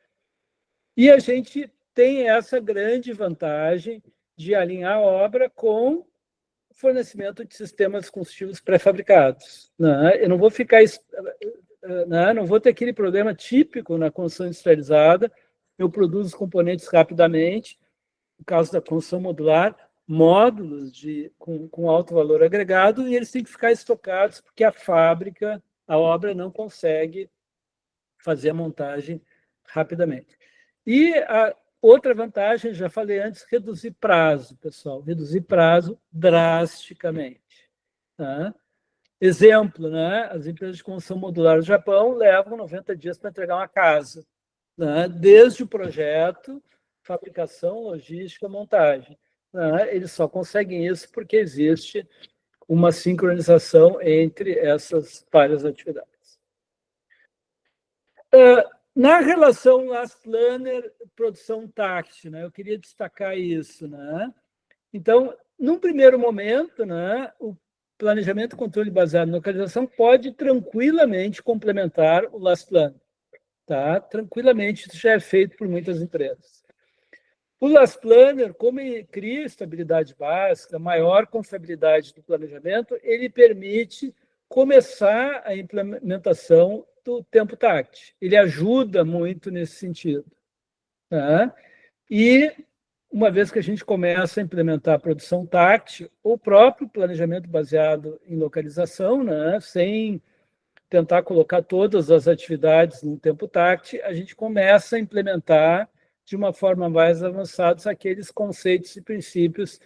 E a gente tem essa grande vantagem de alinhar a obra com o fornecimento de sistemas combustíveis pré-fabricados. Né? Eu não vou ficar... não vou ter aquele problema típico na construção industrializada, eu produzo os componentes rapidamente, no caso da construção modular, módulos com alto valor agregado, e eles têm que ficar estocados porque a fábrica, a obra não consegue fazer a montagem rapidamente. E a outra vantagem, já falei antes, reduzir prazo, pessoal, reduzir prazo drasticamente. Tá? Exemplo, né? As empresas de construção modular do Japão levam 90 dias para entregar uma casa, né? Desde o projeto, fabricação, logística, montagem. Né? Eles só conseguem isso porque existe uma sincronização entre essas várias atividades. Na relação Last Planner, produção TACT, né? Eu queria destacar isso. Né? Então, num primeiro momento, né, o planejamento e controle baseado em localização pode tranquilamente complementar o Last Planner. Tá? Tranquilamente, isso já é feito por muitas empresas. O Last Planner, como ele cria estabilidade básica, maior confiabilidade do planejamento, ele permite começar a implementação do tempo TACT. Ele ajuda muito nesse sentido. Tá? E, uma vez que a gente começa a implementar a produção TACT, o próprio planejamento baseado em localização, né, sem tentar colocar todas as atividades no tempo TACT, a gente começa a implementar de uma forma mais avançada aqueles conceitos e princípios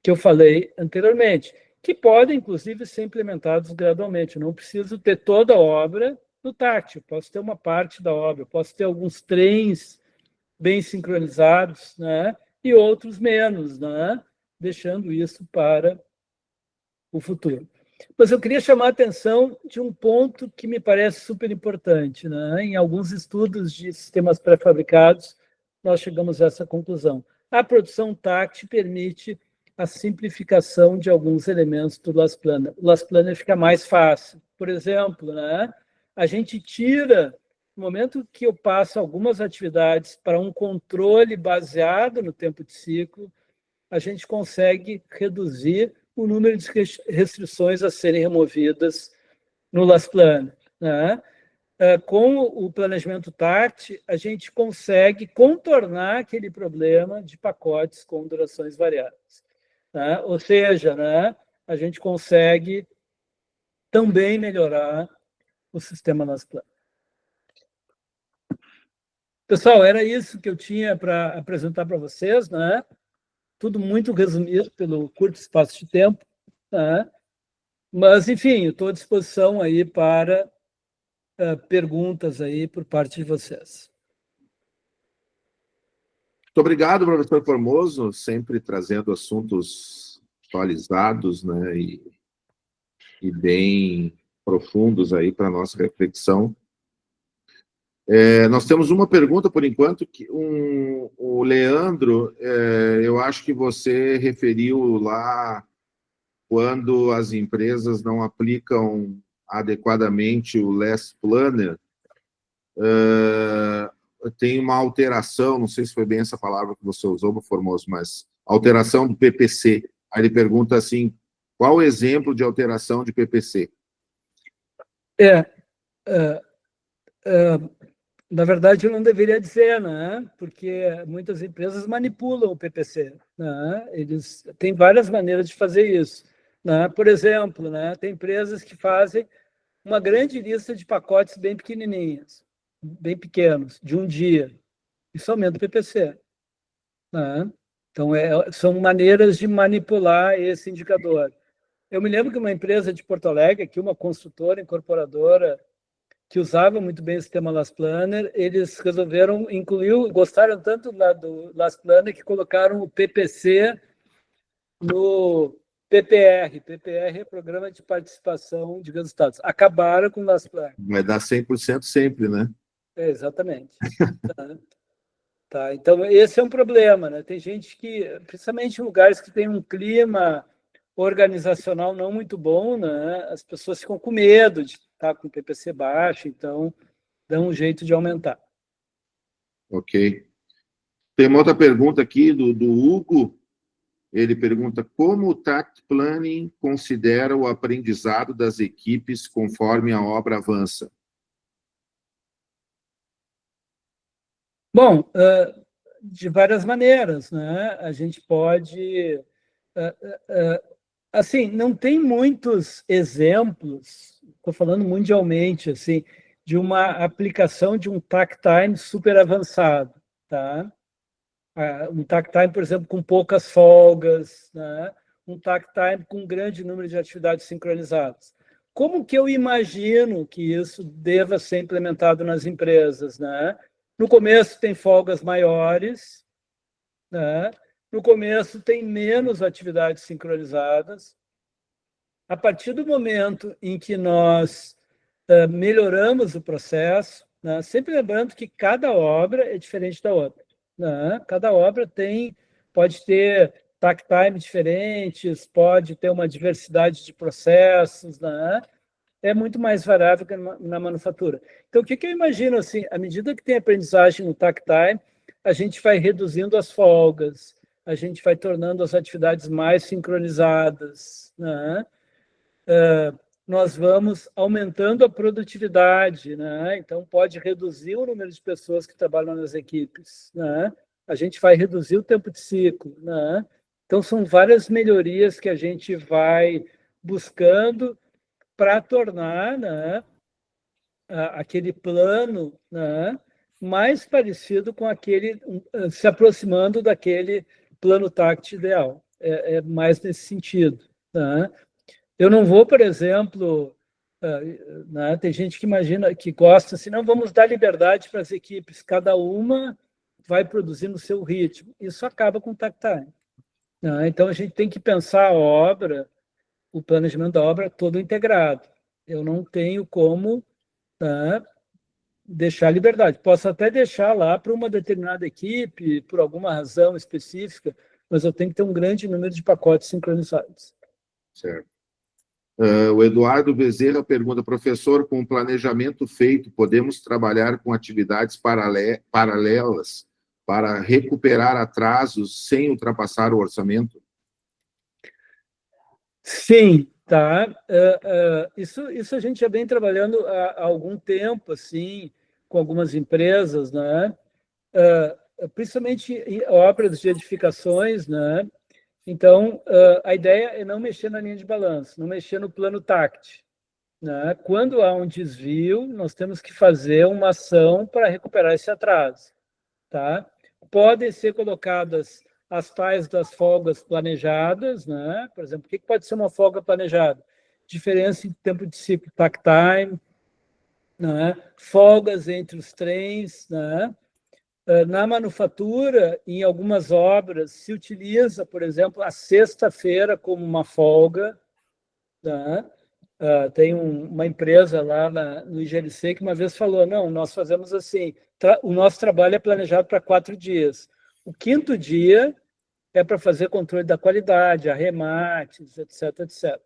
que eu falei anteriormente, que podem, inclusive, ser implementados gradualmente. Eu não preciso ter toda a obra no TACT, eu posso ter uma parte da obra, eu posso ter alguns trens bem sincronizados, né? E outros menos, né? Deixando isso para o futuro. Mas eu queria chamar a atenção de um ponto que me parece super importante. Né? Em alguns estudos de sistemas pré-fabricados, nós chegamos a essa conclusão. A produção TACT permite a simplificação de alguns elementos do Last Planner. O Last Planner fica mais fácil. Por exemplo, né? A gente tira, no momento que eu passo algumas atividades para um controle baseado no tempo de ciclo, a gente consegue reduzir o número de restrições a serem removidas no Last Planner. Né? Com o planejamento TACT, a gente consegue contornar aquele problema de pacotes com durações variáveis. Né? Ou seja, né, a gente consegue também melhorar o sistema Last Planner. Pessoal, era isso que eu tinha para apresentar para vocês, né? Tudo muito resumido pelo curto espaço de tempo, né? Mas, enfim, eu estou à disposição aí para perguntas aí por parte de vocês. Muito obrigado, professor Formoso, sempre trazendo assuntos atualizados, né, e bem profundos aí para a nossa reflexão. Nós temos uma pergunta, por enquanto, que o Leandro, eu acho que você referiu lá quando as empresas não aplicam adequadamente o Last Planner, tem uma alteração, não sei se foi bem essa palavra que você usou, Formoso, mas alteração do PPC. Aí ele pergunta assim, qual o exemplo de alteração de PPC? Na verdade, eu não deveria dizer, né? Porque muitas empresas manipulam o PPC. Né? Eles têm várias maneiras de fazer isso. Né? Por exemplo, né? Tem empresas que fazem uma grande lista de pacotes bem pequenininhos, bem pequenos, de um dia. Isso aumenta o PPC. Né? Então, são maneiras de manipular esse indicador. Eu me lembro que uma empresa de Porto Alegre, aqui uma construtora, incorporadora, que usava muito bem o sistema Last Planner, eles resolveram incluir, gostaram tanto do Last Planner que colocaram o PPC no PPR. PPR é Programa de Participação de Resultados. Acabaram com o Last Planner. Vai dar 100% sempre, né? Exatamente. Tá, então, esse é um problema, né? Tem gente que, principalmente em lugares que tem um clima organizacional não muito bom, né? As pessoas ficam com medo de estar com o PPC baixo, então dão um jeito de aumentar. Ok. Tem uma outra pergunta aqui do Hugo. Ele pergunta como o Tact Planning considera o aprendizado das equipes conforme a obra avança? Bom, de várias maneiras, né? A gente pode... assim, não tem muitos exemplos, estou falando mundialmente, assim, de uma aplicação de um takt time super avançado, tá? Um takt time, por exemplo, com poucas folgas, né? Um takt time com um grande número de atividades sincronizadas. Como que eu imagino que isso deva ser implementado nas empresas, né? No começo tem folgas maiores, né? No começo tem menos atividades sincronizadas. A partir do momento em que nós melhoramos o processo, né? Sempre lembrando que cada obra é diferente da outra. Né? Cada obra pode ter takt time diferentes, pode ter uma diversidade de processos, né? É muito mais variável que na manufatura. Então, o que eu imagino, assim, à medida que tem aprendizagem no takt time, a gente vai reduzindo as folgas, a gente vai tornando as atividades mais sincronizadas, né? Nós vamos aumentando a produtividade, né? Então, pode reduzir o número de pessoas que trabalham nas equipes, né? A gente vai reduzir o tempo de ciclo, né? Então, são várias melhorias que a gente vai buscando para tornar, né, aquele plano, né, mais parecido com aquele, se aproximando daquele plano TACT ideal. É mais nesse sentido. Né? Eu não vou, por exemplo, né, tem gente que imagina, que gosta assim, não, vamos dar liberdade para as equipes, cada uma vai produzir no seu ritmo. Isso acaba com o takt time. Né? Então, a gente tem que pensar a obra, o planejamento da obra todo integrado. Eu não tenho como deixar liberdade. Posso até deixar lá para uma determinada equipe, por alguma razão específica, mas eu tenho que ter um grande número de pacotes sincronizados. Certo. O Eduardo Bezerra pergunta, professor, com o planejamento feito, podemos trabalhar com atividades paralelas para recuperar atrasos sem ultrapassar o orçamento? Sim, tá. Isso a gente já vem trabalhando há algum tempo, assim, com algumas empresas, né? Principalmente em obras de edificações, né? Então, a ideia é não mexer na linha de balanço, não mexer no plano TACT. Né? Quando há um desvio, nós temos que fazer uma ação para recuperar esse atraso. Tá? Podem ser colocadas as tais das folgas planejadas, né? Por exemplo, o que pode ser uma folga planejada? Diferença em tempo de ciclo takt time, né? Folgas entre os trens, né? Na manufatura, em algumas obras, se utiliza, por exemplo, a sexta-feira como uma folga. Né? Tem uma empresa lá no IGLC que uma vez falou, não, nós fazemos assim, o nosso trabalho é planejado para 4 dias. O 5º dia, é para fazer controle da qualidade, arremates, etc, etc.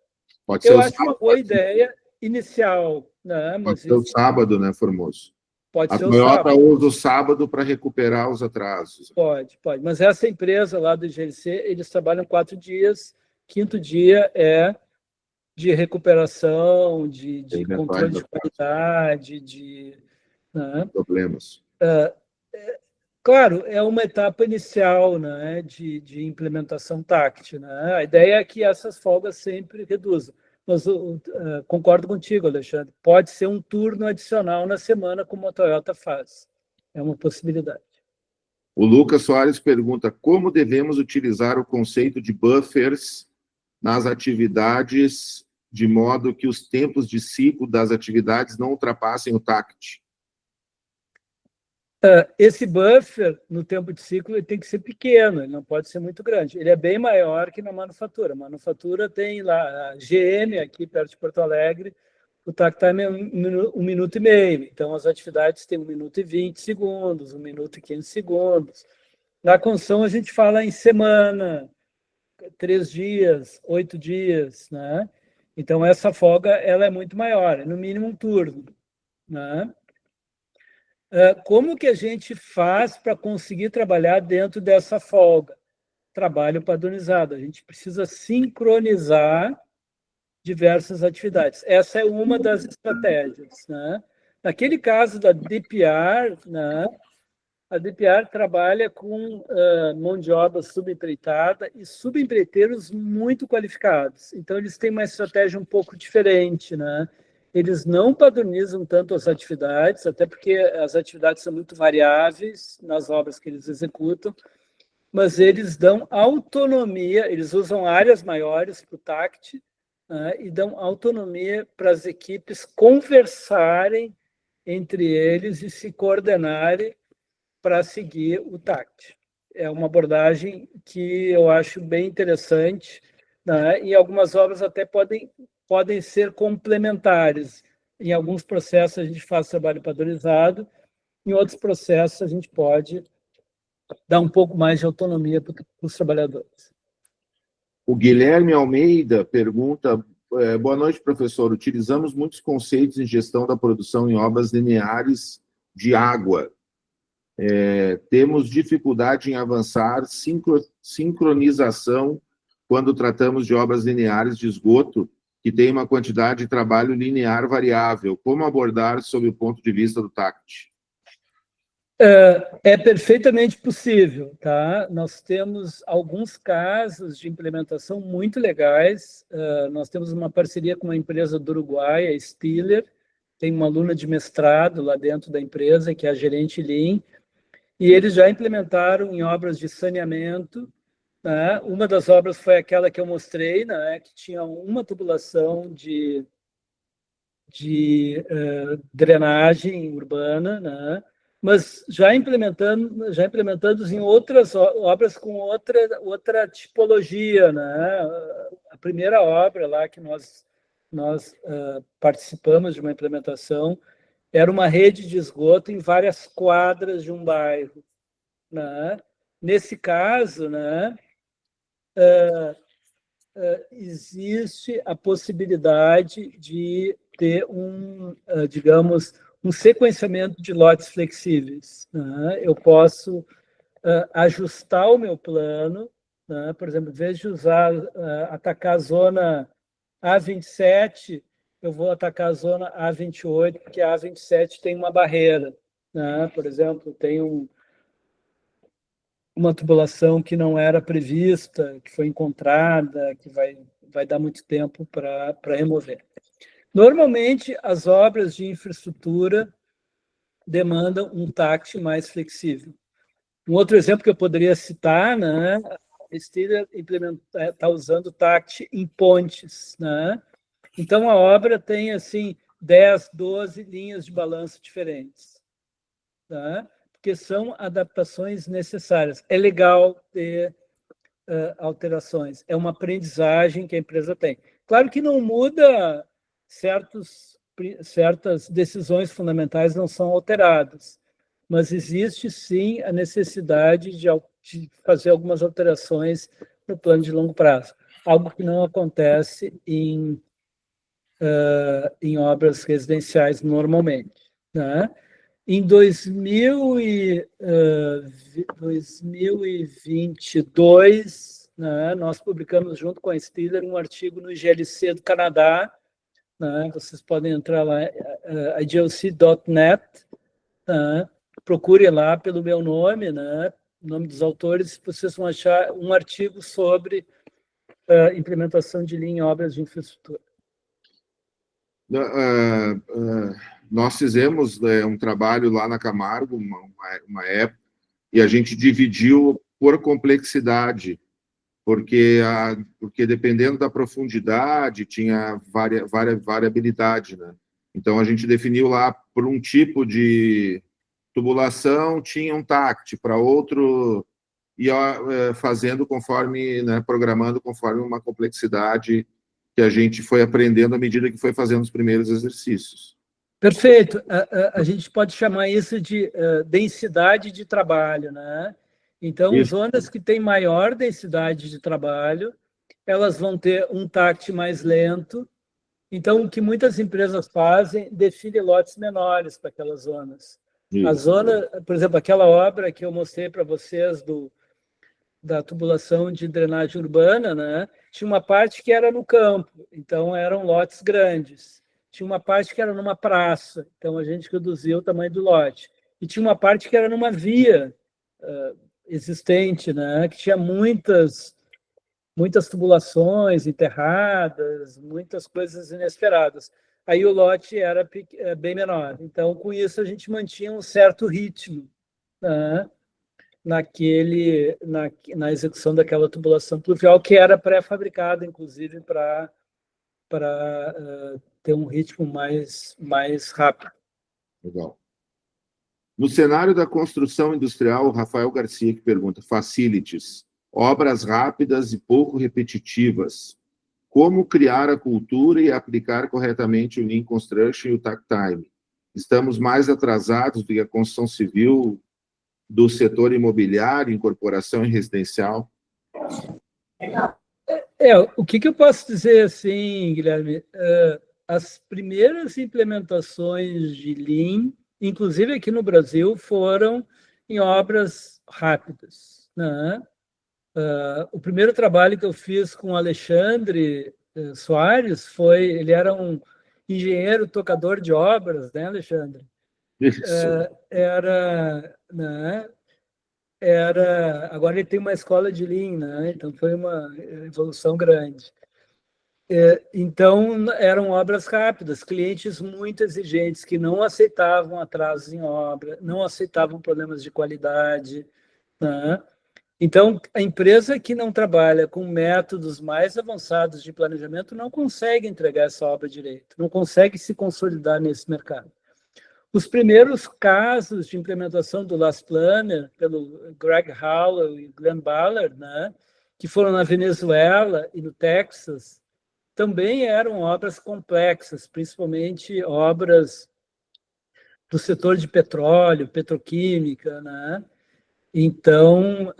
Pode ser Eu o acho uma sábado, boa ideia inicial, né? pode Mas ser o sábado, né, Formoso? pode A ser o Toyota sábado. usa o sábado para recuperar os atrasos. Pode. Mas essa empresa lá do IGLC, eles trabalham 4 dias, 5º dia é de recuperação, de Eventuais controle de atrasos, qualidade, né? problemas. Claro, é uma etapa inicial, né, de implementação táctil, né? A ideia é que essas folgas sempre reduzam. Mas concordo contigo, Alexandre. Pode ser um turno adicional na semana, como a Toyota faz. É uma possibilidade. O Lucas Soares pergunta como devemos utilizar o conceito de buffers nas atividades de modo que os tempos de ciclo das atividades não ultrapassem o TACT. Esse buffer, no tempo de ciclo, ele tem que ser pequeno, ele não pode ser muito grande. Ele é bem maior que na manufatura. A manufatura tem lá a GM, aqui perto de Porto Alegre, o takt time é 1 minuto e meio. Então, as atividades têm 1 minuto e 20 segundos, 1 minuto e 15 segundos. Na construção, a gente fala em semana, 3 dias, 8 dias, né? Então, essa folga ela é muito maior, é no mínimo um turno, né? Como que a gente faz para conseguir trabalhar dentro dessa folga? Trabalho padronizado. A gente precisa sincronizar diversas atividades. Essa é uma das estratégias, né? Naquele caso da DPR, né, a DPR trabalha com mão de obra subempreitada e subempreiteiros muito qualificados. Então, eles têm uma estratégia um pouco diferente, né? Eles não padronizam tanto as atividades, até porque as atividades são muito variáveis nas obras que eles executam, mas eles dão autonomia, eles usam áreas maiores para o TACT, né, e dão autonomia para as equipes conversarem entre eles e se coordenarem para seguir o TACT. É uma abordagem que eu acho bem interessante, né? E algumas obras até podem ser complementares. Em alguns processos a gente faz trabalho padronizado, em outros processos a gente pode dar um pouco mais de autonomia para os trabalhadores. O Guilherme Almeida pergunta, boa noite, professor, utilizamos muitos conceitos em gestão da produção em obras lineares de água. Temos dificuldade em avançar sincronização quando tratamos de obras lineares de esgoto, que tem uma quantidade de trabalho linear variável. Como abordar sob o ponto de vista do TACT? É perfeitamente possível, tá? Nós temos alguns casos de implementação muito legais. Nós temos uma parceria com uma empresa do Uruguai, a Stiller, tem uma aluna de mestrado lá dentro da empresa, que é a gerente Lean, e eles já implementaram em obras de saneamento, né? Uma das obras foi aquela que eu mostrei, né? Que tinha uma tubulação de drenagem urbana, né? Mas já implementando em outras obras com outra tipologia, né? A primeira obra lá que nós participamos de uma implementação era uma rede de esgoto em várias quadras de um bairro, né? Nesse caso, né, existe a possibilidade de ter digamos, um sequenciamento de lotes flexíveis, né? Eu posso ajustar o meu plano, né? Por exemplo, em vez de atacar a zona A27, eu vou atacar a zona A28, porque a A27 tem uma barreira, né? Por exemplo, tem uma tubulação que não era prevista, que foi encontrada, que vai dar muito tempo para remover. Normalmente, as obras de infraestrutura demandam um TACT mais flexível. Um outro exemplo que eu poderia citar, né, a Stiller está usando TACT em pontes, né? Então, a obra tem, assim, 10, 12 linhas de balanço diferentes, tá? Porque são adaptações necessárias. É legal ter alterações. É uma aprendizagem que a empresa tem. Claro que não muda, certas decisões fundamentais não são alteradas, mas existe, sim, a necessidade de fazer algumas alterações no plano de longo prazo, algo que não acontece em obras residenciais normalmente, né? Em 2022, né, nós publicamos junto com a Stiller um artigo no IGLC do Canadá, né? Vocês podem entrar lá, iglc.net, né? Procure lá pelo meu nome, né? O nome dos autores, vocês vão achar um artigo sobre implementação de Lean em obras de infraestrutura. Nós fizemos um trabalho lá na Camargo, uma época, e a gente dividiu por complexidade, porque dependendo da profundidade, tinha variabilidade, né? Então, a gente definiu lá, por um tipo de tubulação, tinha um TACT, para outro, ia fazendo conforme, né, programando conforme uma complexidade que a gente foi aprendendo à medida que foi fazendo os primeiros exercícios. Perfeito. A gente pode chamar isso de densidade de trabalho, né? Então, Isso. zonas que têm maior densidade de trabalho, elas vão ter um TACT mais lento. Então, o que muitas empresas fazem, define lotes menores para aquelas zonas. Isso. A zona, por exemplo, aquela obra que eu mostrei para vocês da tubulação de drenagem urbana, né? Tinha uma parte que era no campo, então eram lotes grandes. Tinha uma parte que era numa praça, então a gente reduziu o tamanho do lote. E tinha uma parte que era numa via existente, né? Que tinha muitas tubulações enterradas, muitas coisas inesperadas. Aí o lote era bem menor. Então, com isso, a gente mantinha um certo ritmo, né? Na execução daquela tubulação pluvial, que era pré-fabricada, inclusive, para ter um ritmo mais rápido. Legal. No cenário da construção industrial, Rafael Garcia que pergunta, facilities, obras rápidas e pouco repetitivas, como criar a cultura e aplicar corretamente o Lean Construction e o Takt Time? Estamos mais atrasados do que a construção civil, do setor imobiliário, incorporação e residencial? O que eu posso dizer assim, Guilherme? As primeiras implementações de Lean, inclusive aqui no Brasil, foram em obras rápidas, né? O primeiro trabalho que eu fiz com o Alexandre Soares ele era um engenheiro tocador de obras, né, Alexandre? Isso. Né? Agora ele tem uma escola de Lean, né? Então foi uma evolução grande. Então eram obras rápidas, clientes muito exigentes que não aceitavam atrasos em obra, não aceitavam problemas de qualidade, né? Então a empresa que não trabalha com métodos mais avançados de planejamento não consegue entregar essa obra direito, não consegue se consolidar nesse mercado. Os primeiros casos de implementação do Last Planner, pelo Greg Howell e Glenn Ballard, né, que foram na Venezuela e no Texas, também eram obras complexas, principalmente obras do setor de petróleo, petroquímica, né? Então,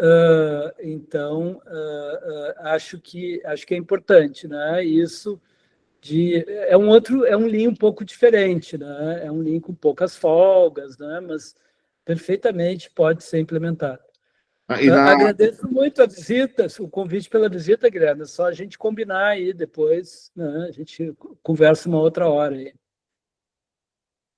acho que é importante, né? Isso é um Lean um pouco diferente, né? É um Lean com poucas folgas, né? Mas perfeitamente pode ser implementado. Agradeço muito a visita, o convite pela visita, Guilherme. É só a gente combinar aí depois, né? A gente conversa uma outra hora aí.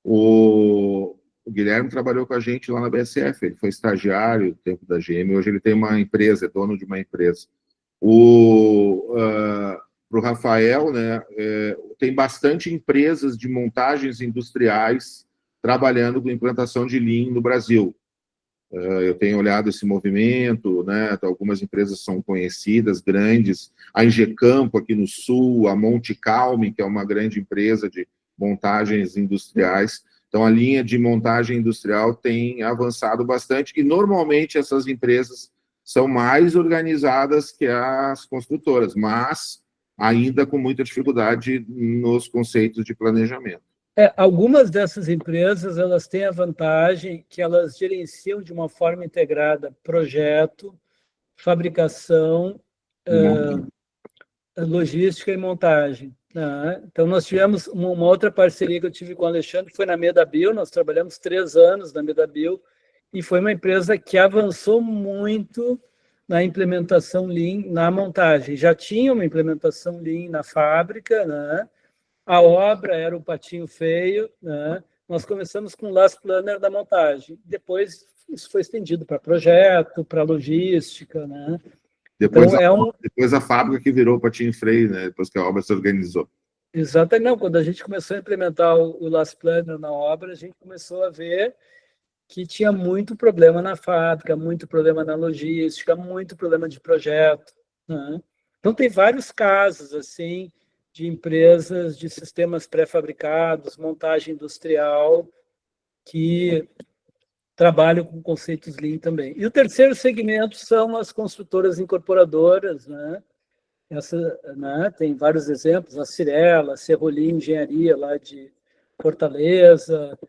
O Guilherme trabalhou com a gente lá na BSF, ele foi estagiário no tempo da GM, hoje ele tem uma empresa, é dono de uma empresa. Para o Rafael, né, tem bastante empresas de montagens industriais trabalhando com implantação de Lean no Brasil. Eu tenho olhado esse movimento, né, algumas empresas são conhecidas, grandes, a Ingecampo aqui no Sul, a Monte Calme, que é uma grande empresa de montagens industriais. Então, a linha de montagem industrial tem avançado bastante e, normalmente, essas empresas são mais organizadas que as construtoras, mas ainda com muita dificuldade nos conceitos de planejamento. Algumas dessas empresas, elas têm a vantagem que elas gerenciam de uma forma integrada projeto, fabricação, logística e montagem. Né? Então, nós tivemos uma outra parceria que eu tive com o Alexandre, foi na Medabio, nós trabalhamos 3 anos na Medabio, e foi uma empresa que avançou muito na implementação Lean na montagem. Já tinha uma implementação Lean na fábrica, né? A obra era o patinho feio, né? Nós começamos com o Last Planner da montagem. Depois, isso foi estendido para projeto, para logística, né? Depois, então, depois a fábrica que virou patinho feio, né? Depois que a obra se organizou. Exatamente. Não, quando a gente começou a implementar o Last Planner na obra, a gente começou a ver que tinha muito problema na fábrica, muito problema na logística, muito problema de projeto, né? Então, tem vários casos, assim, de empresas de sistemas pré-fabricados, montagem industrial, que trabalham com conceitos Lean também. E o terceiro segmento são as construtoras incorporadoras, né? Né, tem vários exemplos, a Cirela, a Serrolim Engenharia, lá de Fortaleza,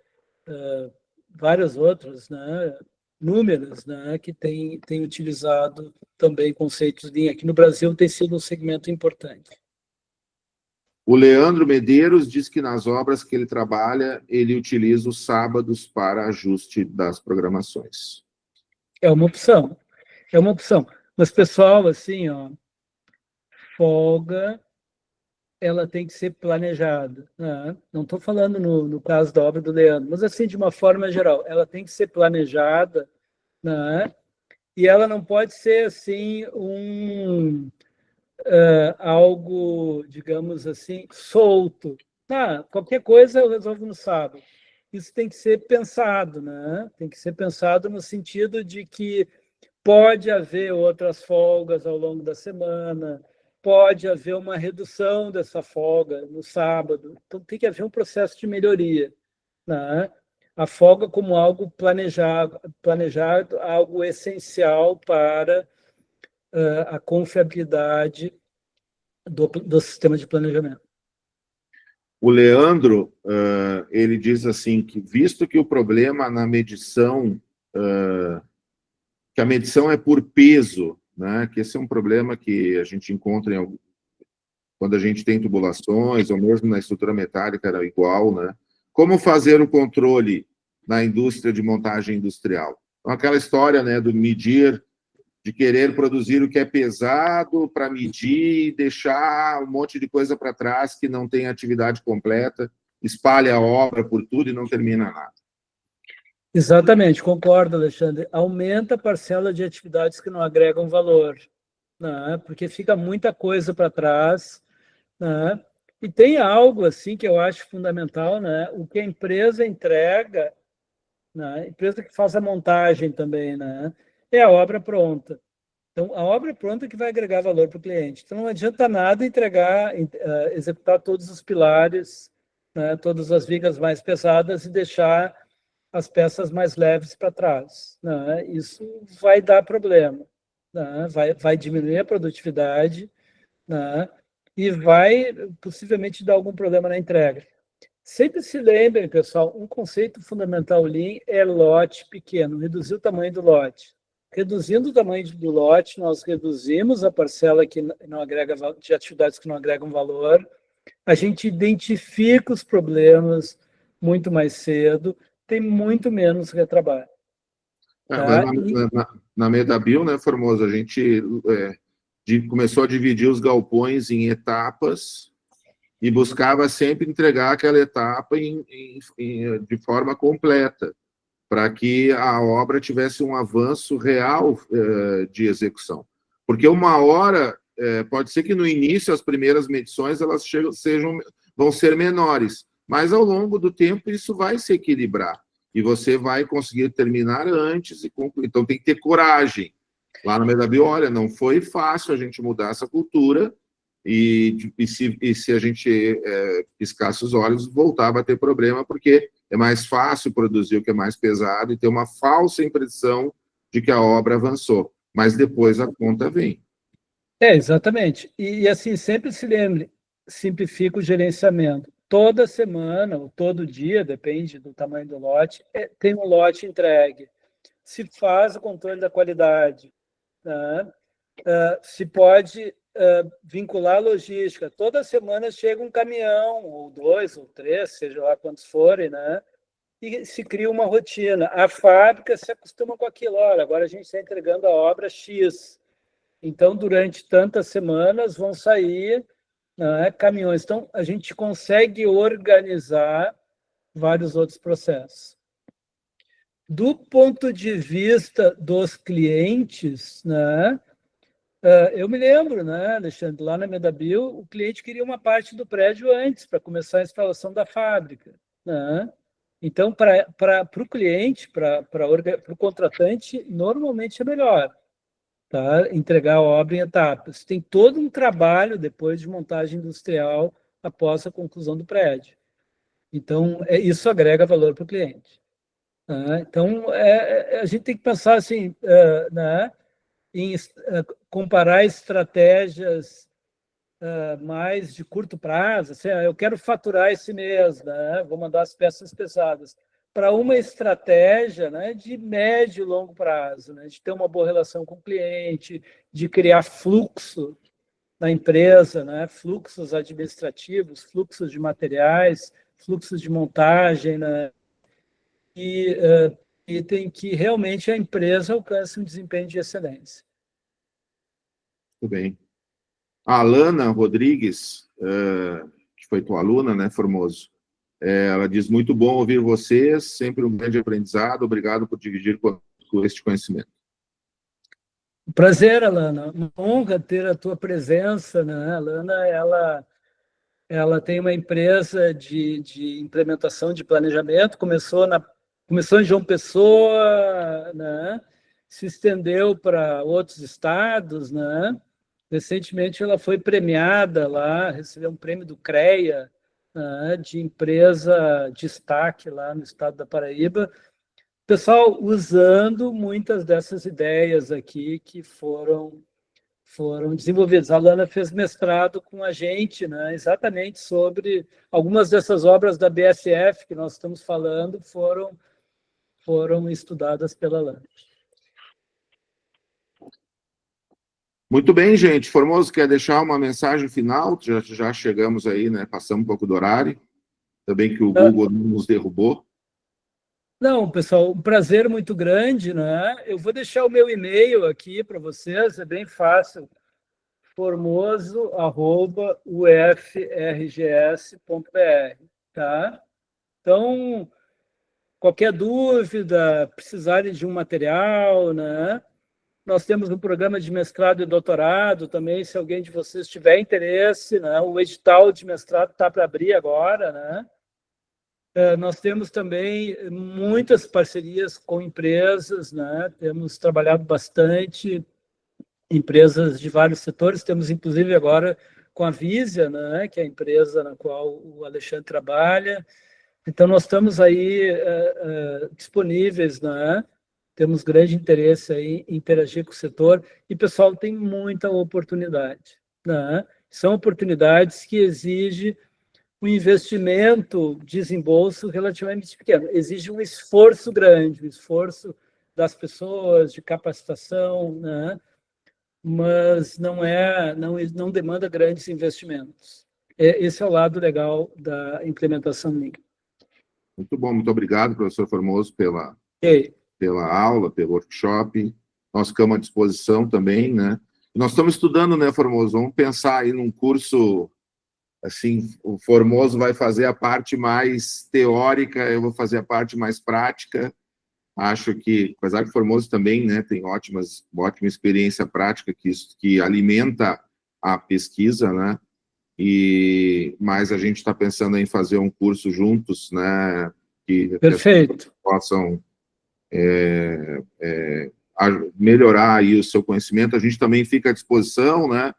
vários outros, né, números, né, que têm utilizado também conceitos Lean. Aqui no Brasil tem sido um segmento importante. O Leandro Medeiros diz que nas obras que ele trabalha, ele utiliza os sábados para ajuste das programações. É uma opção. Mas, pessoal, assim, ó, folga, ela tem que ser planejada. Né? Não estou falando no caso da obra do Leandro, mas, assim, de uma forma geral, ela tem que ser planejada, né? E ela não pode ser, assim, algo, digamos assim, solto. Qualquer coisa eu resolvo no sábado. Isso tem que ser pensado, né? Tem que ser pensado no sentido de que pode haver outras folgas ao longo da semana, pode haver uma redução dessa folga no sábado. Então, tem que haver um processo de melhoria, né? A folga como algo planejado, algo essencial para a confiabilidade do sistema de planejamento. O Leandro, ele diz assim, que visto que o problema na medição, que a medição é por peso, né, que esse é um problema que a gente encontra quando a gente tem tubulações, ou mesmo na estrutura metálica era igual, né? Como fazer o controle na indústria de montagem industrial? Então, aquela história, né, do medir, de querer produzir o que é pesado para medir e deixar um monte de coisa para trás que não tem atividade completa, espalha a obra por tudo e não termina nada. Exatamente, concordo, Alexandre. Aumenta a parcela de atividades que não agregam valor, né? Porque fica muita coisa para trás, né? E tem algo assim que eu acho fundamental, né? O que a empresa entrega, né? A empresa que faz a montagem também, né? É a obra pronta. Então, a obra pronta que vai agregar valor para o cliente. Então, não adianta nada executar todos os pilares, né? Todas as vigas mais pesadas e deixar as peças mais leves para trás, né? Isso vai dar problema, né? Vai diminuir a produtividade, né? E vai possivelmente dar algum problema na entrega. Sempre se lembrem, pessoal, um conceito fundamental Lean é lote pequeno, reduzir o tamanho do lote. Reduzindo o tamanho do lote, nós reduzimos a parcela que não agrega, de atividades que não agregam valor, a gente identifica os problemas muito mais cedo, tem muito menos retrabalho. Tá? Na Medabio, né, Formoso, a gente começou a dividir os galpões em etapas e buscava sempre entregar aquela etapa de forma completa, para que a obra tivesse um avanço real de execução. Porque uma hora, pode ser que no início as primeiras medições elas vão ser menores, mas ao longo do tempo isso vai se equilibrar e você vai conseguir terminar antes e concluir. Então tem que ter coragem. Lá na Medabio, olha, não foi fácil a gente mudar essa cultura e se a gente piscasse os olhos, voltava a ter problema, porque é mais fácil produzir o que é mais pesado e ter uma falsa impressão de que a obra avançou. Mas depois a conta vem. Exatamente. E assim, sempre se lembre, simplifica o gerenciamento. toda semana, ou todo dia, depende do tamanho do lote, tem um lote entregue. Se faz o controle da qualidade, tá? Se pode vincular a logística. Toda semana chega um caminhão, ou 2, ou 3, seja lá quantos forem, né? E se cria uma rotina. A fábrica se acostuma com aquilo. Olha, agora a gente está entregando a obra X. Então, durante tantas semanas, vão sair, né, caminhões. Então, a gente consegue organizar vários outros processos. Do ponto de vista dos clientes, né, eu me lembro, né, Alexandre, lá na Medabio, o cliente queria uma parte do prédio antes, para começar a instalação da fábrica, né? Então, para o cliente, para o contratante, normalmente é melhor, tá? Entregar a obra em etapas. Tem todo um trabalho depois de montagem industrial após a conclusão do prédio. Então, isso agrega valor para o cliente. Né? Então, a gente tem que pensar assim, né, em comparar estratégias mais de curto prazo. Assim, eu quero faturar esse mês, né? Vou mandar as peças pesadas, para uma estratégia, né, de médio e longo prazo, né, de ter uma boa relação com o cliente, de criar fluxo na empresa, né, fluxos administrativos, fluxos de materiais, fluxos de montagem, né, e tem que realmente a empresa alcance um desempenho de excelência. Muito bem. A Alana Rodrigues, que foi tua aluna, né, Formoso? Ela diz, muito bom ouvir vocês, sempre um grande aprendizado, obrigado por dividir com este conhecimento. Prazer, Alana, uma honra ter a tua presença, né? A Alana, ela tem uma empresa de implementação de planejamento, começou em João Pessoa, né? Se estendeu para outros estados, né? Recentemente ela foi premiada lá, recebeu um prêmio do CREA, né, de empresa destaque lá no estado da Paraíba. Pessoal, usando muitas dessas ideias aqui que foram desenvolvidas. A Alana fez mestrado com a gente, né, exatamente sobre algumas dessas obras da BSF que nós estamos falando foram estudadas pela Alana. Muito bem, gente. Formoso, quer deixar uma mensagem final? Já chegamos aí, né? Passamos um pouco do horário. Também que o Google nos derrubou. Não, pessoal, um prazer muito grande, né? Eu vou deixar o meu e-mail aqui para vocês, é bem fácil, formoso@ufrgs.br, tá? Então, qualquer dúvida, precisarem de um material, né? Nós temos um programa de mestrado e doutorado também, se alguém de vocês tiver interesse, né? O edital de mestrado está para abrir agora, né? Nós temos também muitas parcerias com empresas, né? Temos trabalhado bastante, empresas de vários setores, temos inclusive agora com a Visia, né? Que é a empresa na qual o Alexandre trabalha. Então, nós estamos aí disponíveis, né? Temos grande interesse aí em interagir com o setor e, pessoal, tem muita oportunidade, né? São oportunidades que exigem um investimento, desembolso relativamente pequeno. Exige um esforço grande, um esforço das pessoas, de capacitação, né? Mas não demanda grandes investimentos. Esse é o lado legal da implementação Lean. Muito bom, muito obrigado, professor Formoso, pela aula, pelo workshop. Nós ficamos à disposição também, né? Nós estamos estudando, né, Formoso? Vamos pensar aí num curso, assim, o Formoso vai fazer a parte mais teórica, eu vou fazer a parte mais prática. Acho que, apesar que o Formoso também, né, tem ótima experiência prática que alimenta a pesquisa, né? Mas a gente está pensando em fazer um curso juntos, né? Que Perfeito. Possam melhorar aí o seu conhecimento. A gente também fica à disposição, né?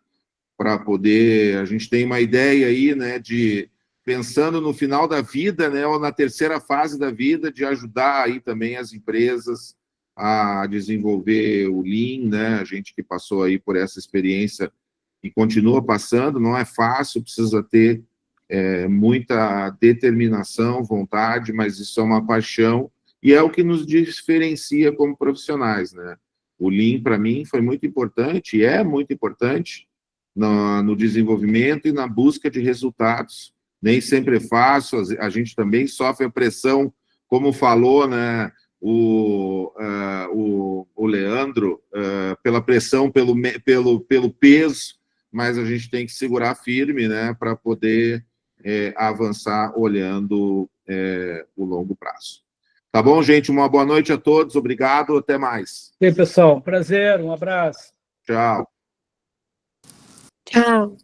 Para poder, a gente tem uma ideia aí, né? De pensando no final da vida, né? Ou na terceira fase da vida, de ajudar aí também as empresas a desenvolver o Lean, né? A gente que passou aí por essa experiência e continua passando, não é fácil, precisa ter muita determinação, vontade, mas isso é uma paixão e é o que nos diferencia como profissionais, né? O Lean, para mim, foi muito importante e é muito importante no desenvolvimento e na busca de resultados. Nem sempre é fácil, a gente também sofre a pressão, como falou, né, o Leandro, pela pressão, pelo peso, mas a gente tem que segurar firme, né, para poder avançar olhando o longo prazo. Tá bom, gente? Uma boa noite a todos, obrigado, até mais. E aí, pessoal, prazer, um abraço. Tchau. Tchau.